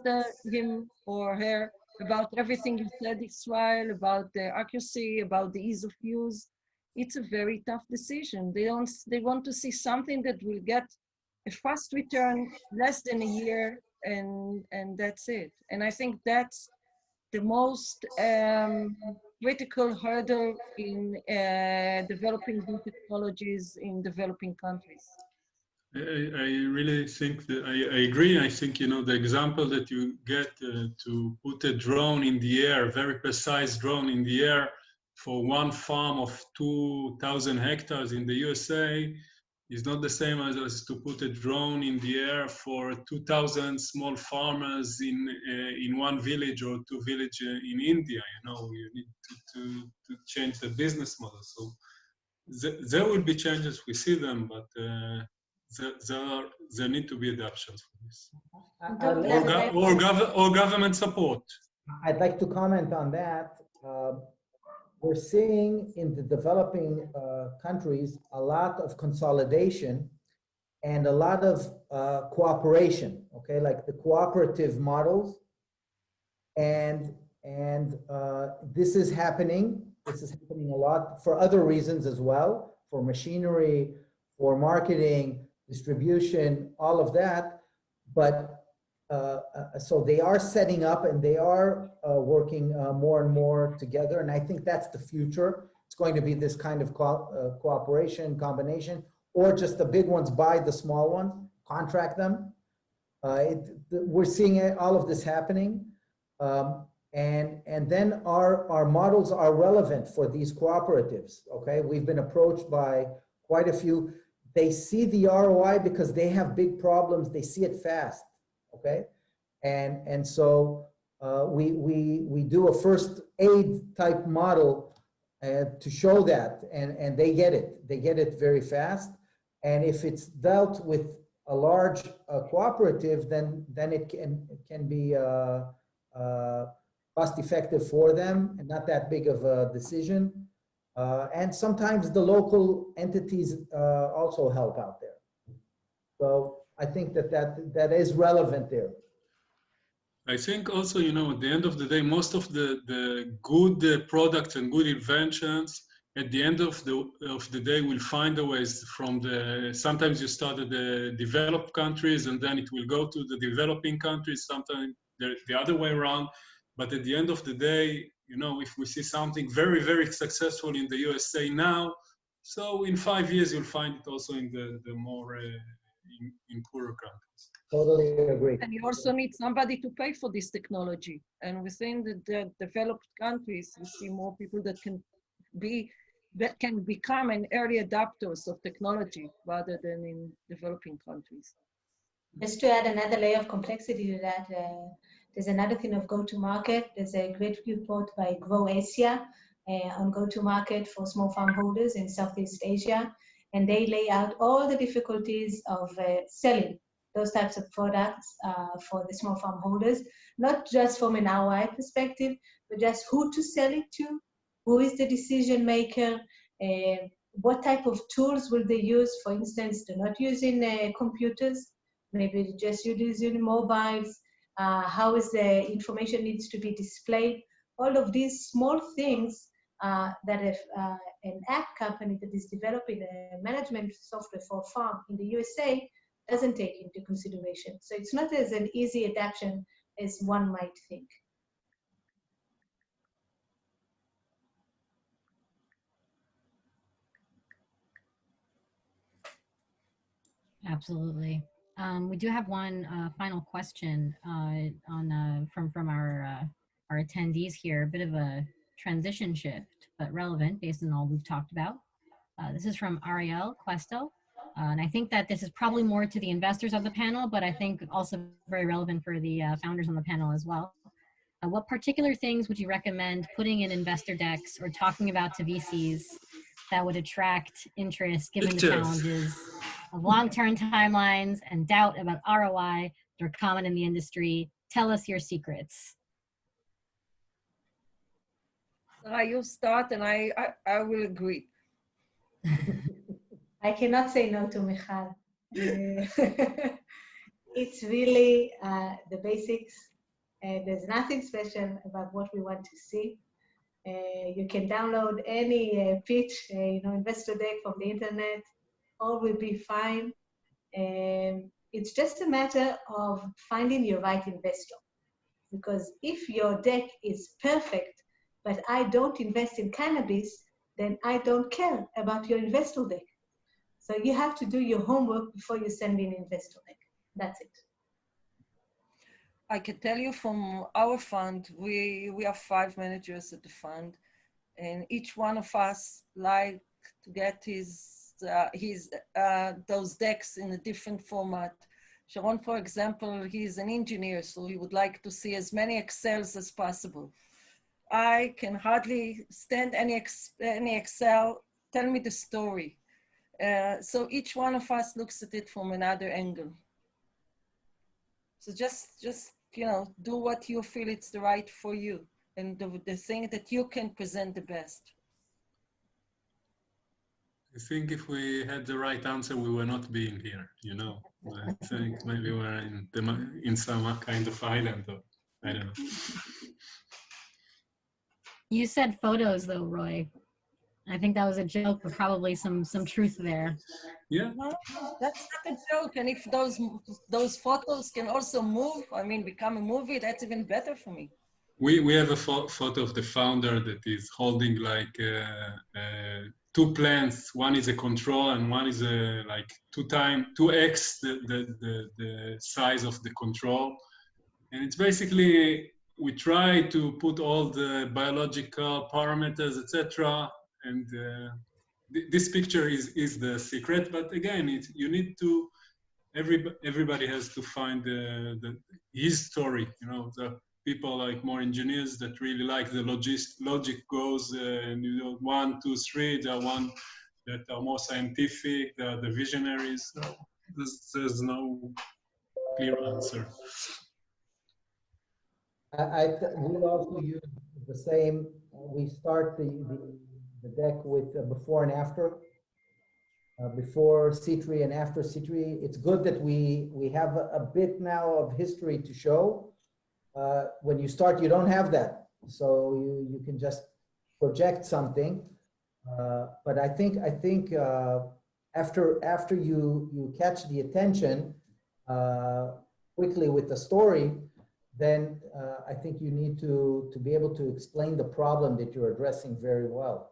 him or her about everything you said, Israel, about the accuracy, about the ease of use, it's a very tough decision. They want to see something that will get a fast return, less than a year, and that's it. And I think that's the most critical hurdle in developing new technologies in developing countries. I really think that I agree. I think, you know, the example that you get to put a drone in the air, a very precise drone in the air for one farm of 2,000 hectares in the USA is not the same as to put a drone in the air for 2,000 small farmers in one village or two villages in India. You know, you need to change the business model. So there will be changes. We see them, but there need to be adaptations for this, or government support. I'd like to comment on that. We're seeing in the developing countries a lot of consolidation and a lot of cooperation. Okay, like the cooperative models, and this is happening. This is happening a lot for other reasons as well, for machinery, for marketing, distribution, all of that. But so they are setting up, and they are working more and more together. And I think that's the future. It's going to be this kind of cooperation, combination, or just the big ones buy the small ones, contract them. We're seeing all of this happening. And then our models are relevant for these cooperatives, okay? We've been approached by quite a few. They see the ROI because they have big problems. They see it fast, okay? And so we do a first aid type model to show that, and they get it. They get it very fast. And if it's dealt with a large cooperative, then it can be cost effective for them and not that big of a decision. And sometimes the local entities also help out there. So I think that is relevant there. I think also, you know, at the end of the day, most of the good products and good inventions, at the end of the day, will find a ways from sometimes you start at the developed countries and then it will go to the developing countries, sometimes the other way around. But at the end of the day, you know, if we see something very, very successful in the USA now, so in 5 years, you'll find it also in the more in poorer countries. Totally agree. And you also need somebody to pay for this technology. And within the developed countries, we see more people that can become an early adopters of technology rather than in developing countries. Just to add another layer of complexity to that, there's another thing of go-to-market. There's a great report by Grow Asia on go-to-market for small farm holders in Southeast Asia. And they lay out all the difficulties of selling those types of products for the small farm holders, not just from an ROI perspective, but just who to sell it to, who is the decision maker, what type of tools will they use. For instance, they're not using computers, maybe just using mobiles, how is the information needs to be displayed. All of these small things that if an app company that is developing a management software for a farm in the USA doesn't take into consideration. So it's not as an easy adaptation as one might think. Absolutely. We do have one final question from our attendees here. A bit of a transition shift, but relevant based on all we've talked about. This is from Ariel Questo, and I think that this is probably more to the investors of the panel, but I think also very relevant for the founders on the panel as well. What particular things would you recommend putting in investor decks or talking about to VCs that would attract interest given the challenges of long-term timelines and doubt about ROI that are common in the industry? Tell us your secrets. You start and I will agree. I cannot say no to Michal. It's really the basics. There's nothing special about what we want to see. You can download any pitch, investor deck from the internet. All will be fine. It's just a matter of finding your right investor. Because if your deck is perfect, but I don't invest in cannabis, then I don't care about your investor deck. So you have to do your homework before you send me an investor deck. That's it. I can tell you from our fund, we have 5 managers at the fund, and each one of us like to get those decks in a different format. Sharon, for example, he's an engineer, so he would like to see as many Excels as possible. I can hardly stand any Excel. Tell me the story. So each one of us looks at it from another angle. So just do what you feel it's the right for you and the thing that you can present the best. I think if we had the right answer, we were not being here, I think maybe we're in some kind of island, or I don't know. You said photos though, Roy. I think that was a joke, but probably some truth there. Yeah. No, that's not a joke. And if those photos can also move, become a movie, that's even better for me. We have a photo of the founder that is holding like 2 plants. One is a control and one is like 2x the size of the control. And it's basically, we try to put all the biological parameters, etc. And this picture is the secret. But again, you need to, everybody has to find his story. The people like more engineers that really like the logic goes, and 1, 2, 3. There are one that are more scientific. There are the visionaries. So there's no clear answer. We also use the same. We start the deck with before and after. Before C3 and after C3. It's good that we have a bit now of history to show. When you start, you don't have that. So you can just project something. But I think after you catch the attention quickly with the story, then I think you need to be able to explain the problem that you're addressing very well.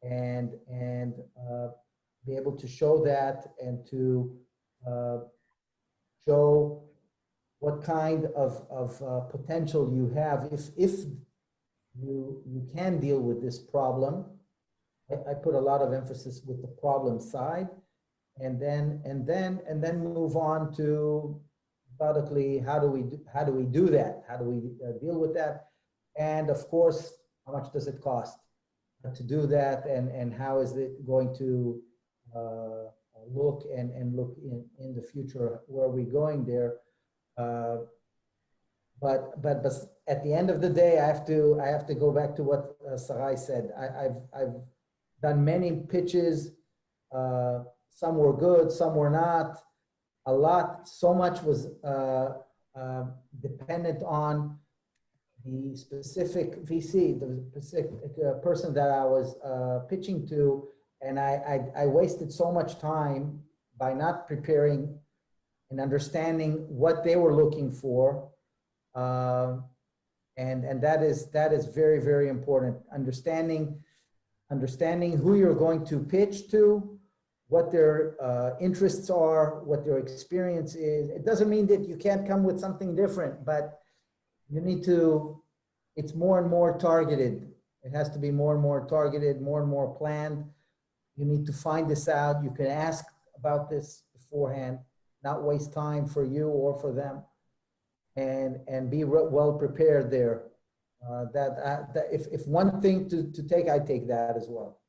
And be able to show that and to show what kind of potential you have if you can deal with this problem. I put a lot of emphasis with the problem side, and then move on to methodically how do we do that? How do we deal with that? And of course, how much does it cost to do that, and how is it going to look in the future? Where are we going there? But at the end of the day, I have to go back to what Sarai said. I've done many pitches. Some were good, some were not. So much was dependent on the specific VC, the specific person that I was pitching to, and I wasted so much time by not preparing and understanding what they were looking for. And that is very, very important. Understanding who you're going to pitch to, what their interests are, what their experience is. It doesn't mean that you can't come with something different, but you need to, it's more and more targeted. It has to be more and more targeted, more and more planned. You need to find this out. You can ask about this beforehand, not waste time for you or for them, and be well prepared there. If one thing to take, I take that as well.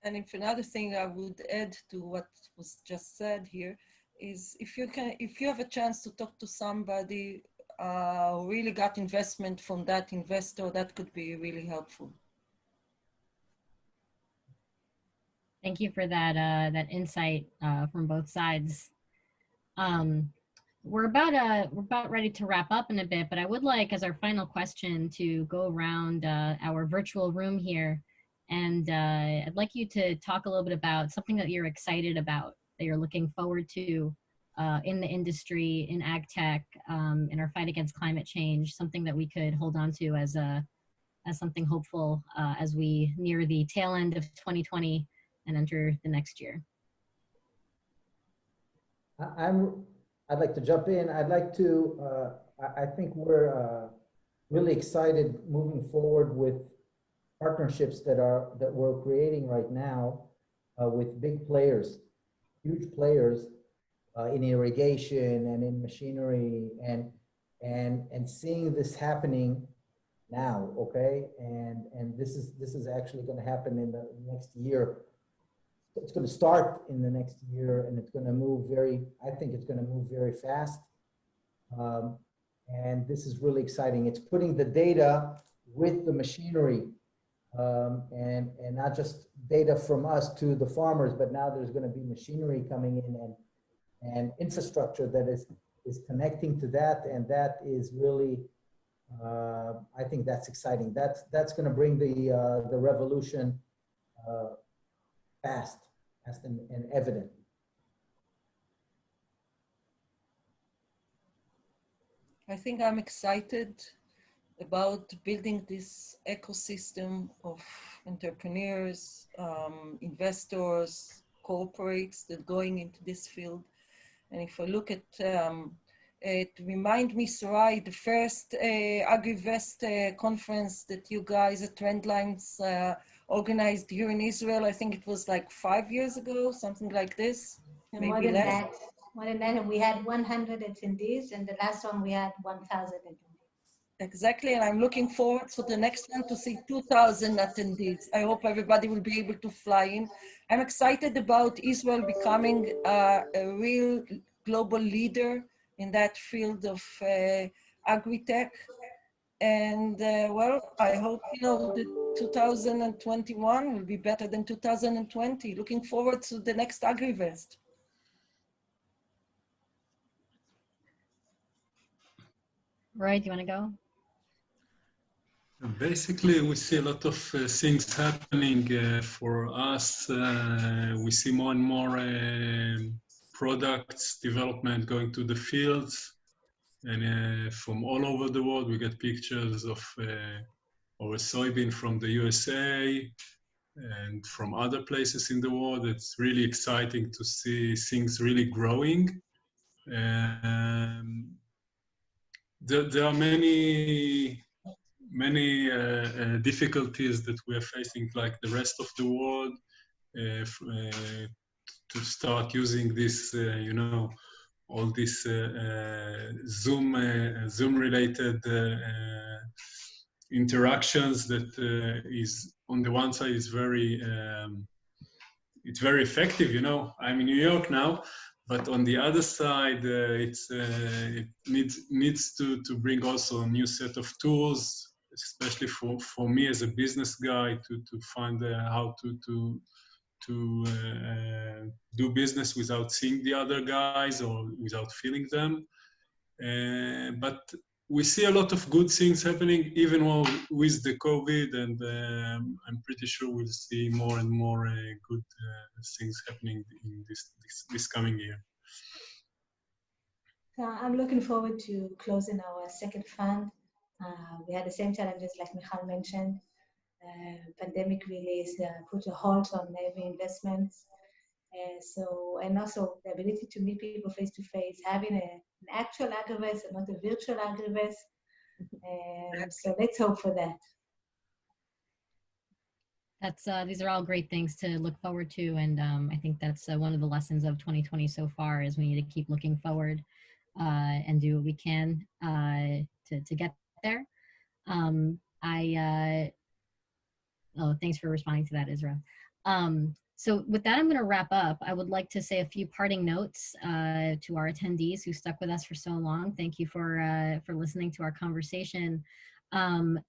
And if another thing I would add to what was just said here is if you have a chance to talk to somebody who really got investment from that investor, that could be really helpful. Thank you for that that insight from both sides. We're about ready to wrap up in a bit, but I would like, as our final question, to go around our virtual room here, and I'd like you to talk a little bit about something that you're excited about, that you're looking forward to in the industry, in AgTech, in our fight against climate change, something that we could hold on to as something hopeful as we near the tail end of 2020 and enter the next year. I'd like to jump in. I'd like to, I think we're really excited moving forward with partnerships that we're creating right now with big players, huge players in irrigation and in machinery, and seeing this happening now, okay? And this is actually going to happen in the next year. It's going to start in the next year, and it's going to move I think it's going to move very fast. And this is really exciting. It's putting the data with the machinery, and not just data from us to the farmers, but now there's going to be machinery coming in and infrastructure that is connecting to that. And that is really, I think that's exciting. That's going to bring the revolution fast and evident. I think I'm excited about building this ecosystem of entrepreneurs, investors, corporates that going into this field. And if I look at, it reminds me, Sarai, the first AgriVest conference that you guys at Trendlines organized here in Israel. I think it was like 5 years ago, something like this, and maybe more than less. that, and we had 100 attendees, and the last one we had 1,000 attendees. Exactly, and I'm looking forward for the next one to see 2,000 attendees. I hope everybody will be able to fly in. I'm excited about Israel becoming a real global leader in that field of agri-tech. And well, I hope, that 2021 will be better than 2020. Looking forward to the next AgriVest. Roy, do you want to go? Basically, we see a lot of things happening for us. We see more and more products development going to the fields. And from all over the world, we get pictures of our soybean from the USA and from other places in the world. It's really exciting to see things really growing. There are many difficulties that we are facing, like the rest of the world, to start using this, all this Zoom-related interactions that is, on the one side, is it's very effective. I'm in New York now, but on the other side, it needs to bring also a new set of tools, especially for me as a business guy, to find how to do business without seeing the other guys or without feeling them. But we see a lot of good things happening, even with the COVID, and I'm pretty sure we'll see more and more good things happening in this coming year. I'm looking forward to closing our second fund. We had the same challenges like Michal mentioned. Pandemic really put a halt on every investments. And also the ability to meet people face to face, having an actual agriVest and not a virtual agriVest. So let's hope for that. These are all great things to look forward to, and I think that's one of the lessons of 2020 so far is we need to keep looking forward and do what we can to get there. Oh, thanks for responding to that, Israel. So with that, I'm going to wrap up. I would like to say a few parting notes to our attendees who stuck with us for so long. Thank you for listening to our conversation. On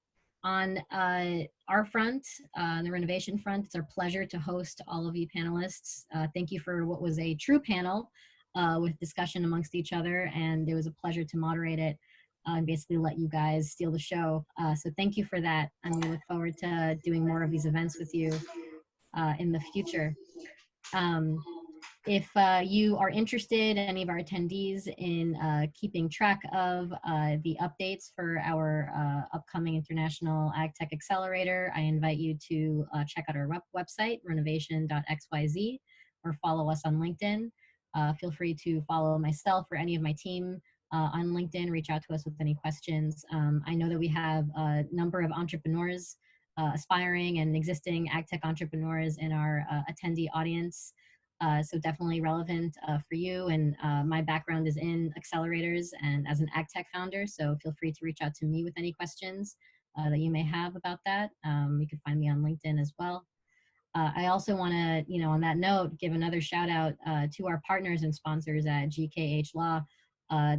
our front, on the renovation front, it's our pleasure to host all of you panelists. Thank you for what was a true panel with discussion amongst each other, and it was a pleasure to moderate it and basically let you guys steal the show. So thank you for that, and we look forward to doing more of these events with you in the future. If you are interested, any of our attendees, in keeping track of the updates for our upcoming International AgTech Accelerator, I invite you to check out our website, renovation.xyz, or follow us on LinkedIn. Feel free to follow myself or any of my team on LinkedIn, reach out to us with any questions. I know that we have a number of entrepreneurs, aspiring and existing AgTech entrepreneurs in our attendee audience. So definitely relevant for you. And my background is in accelerators and as an AgTech founder. So feel free to reach out to me with any questions that you may have about that. You can find me on LinkedIn as well. I also want to, on that note, give another shout out to our partners and sponsors at GKH Law.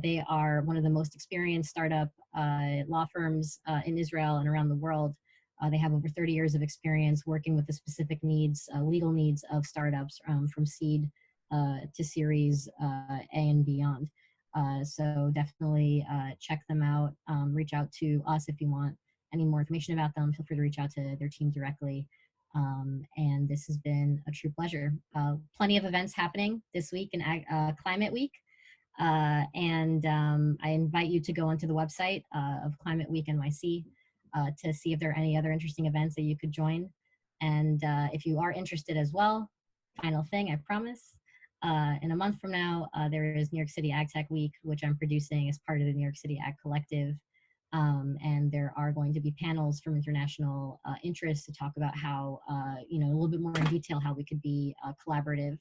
They are one of the most experienced startup law firms in Israel and around the world. They have over 30 years of experience working with the specific needs, legal needs of startups from seed to Series A and beyond. So definitely check them out. Reach out to us if you want any more information about them. Feel free to reach out to their team directly. And this has been a true pleasure. Plenty of events happening this week in Climate Week. And I invite you to go onto the website of Climate Week NYC to see if there are any other interesting events that you could join. And if you are interested as well, final thing, I promise, in a month from now, there is New York City AgTech Week, which I'm producing as part of the New York City Ag Collective. And there are going to be panels from international interests to talk about how, a little bit more in detail, how we could be collaborative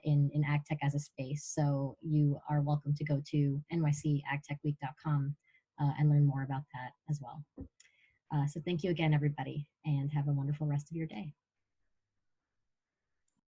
in AgTech as a space. So you are welcome to go to nycagtechweek.com and learn more about that as well. So thank you again, everybody, and have a wonderful rest of your day.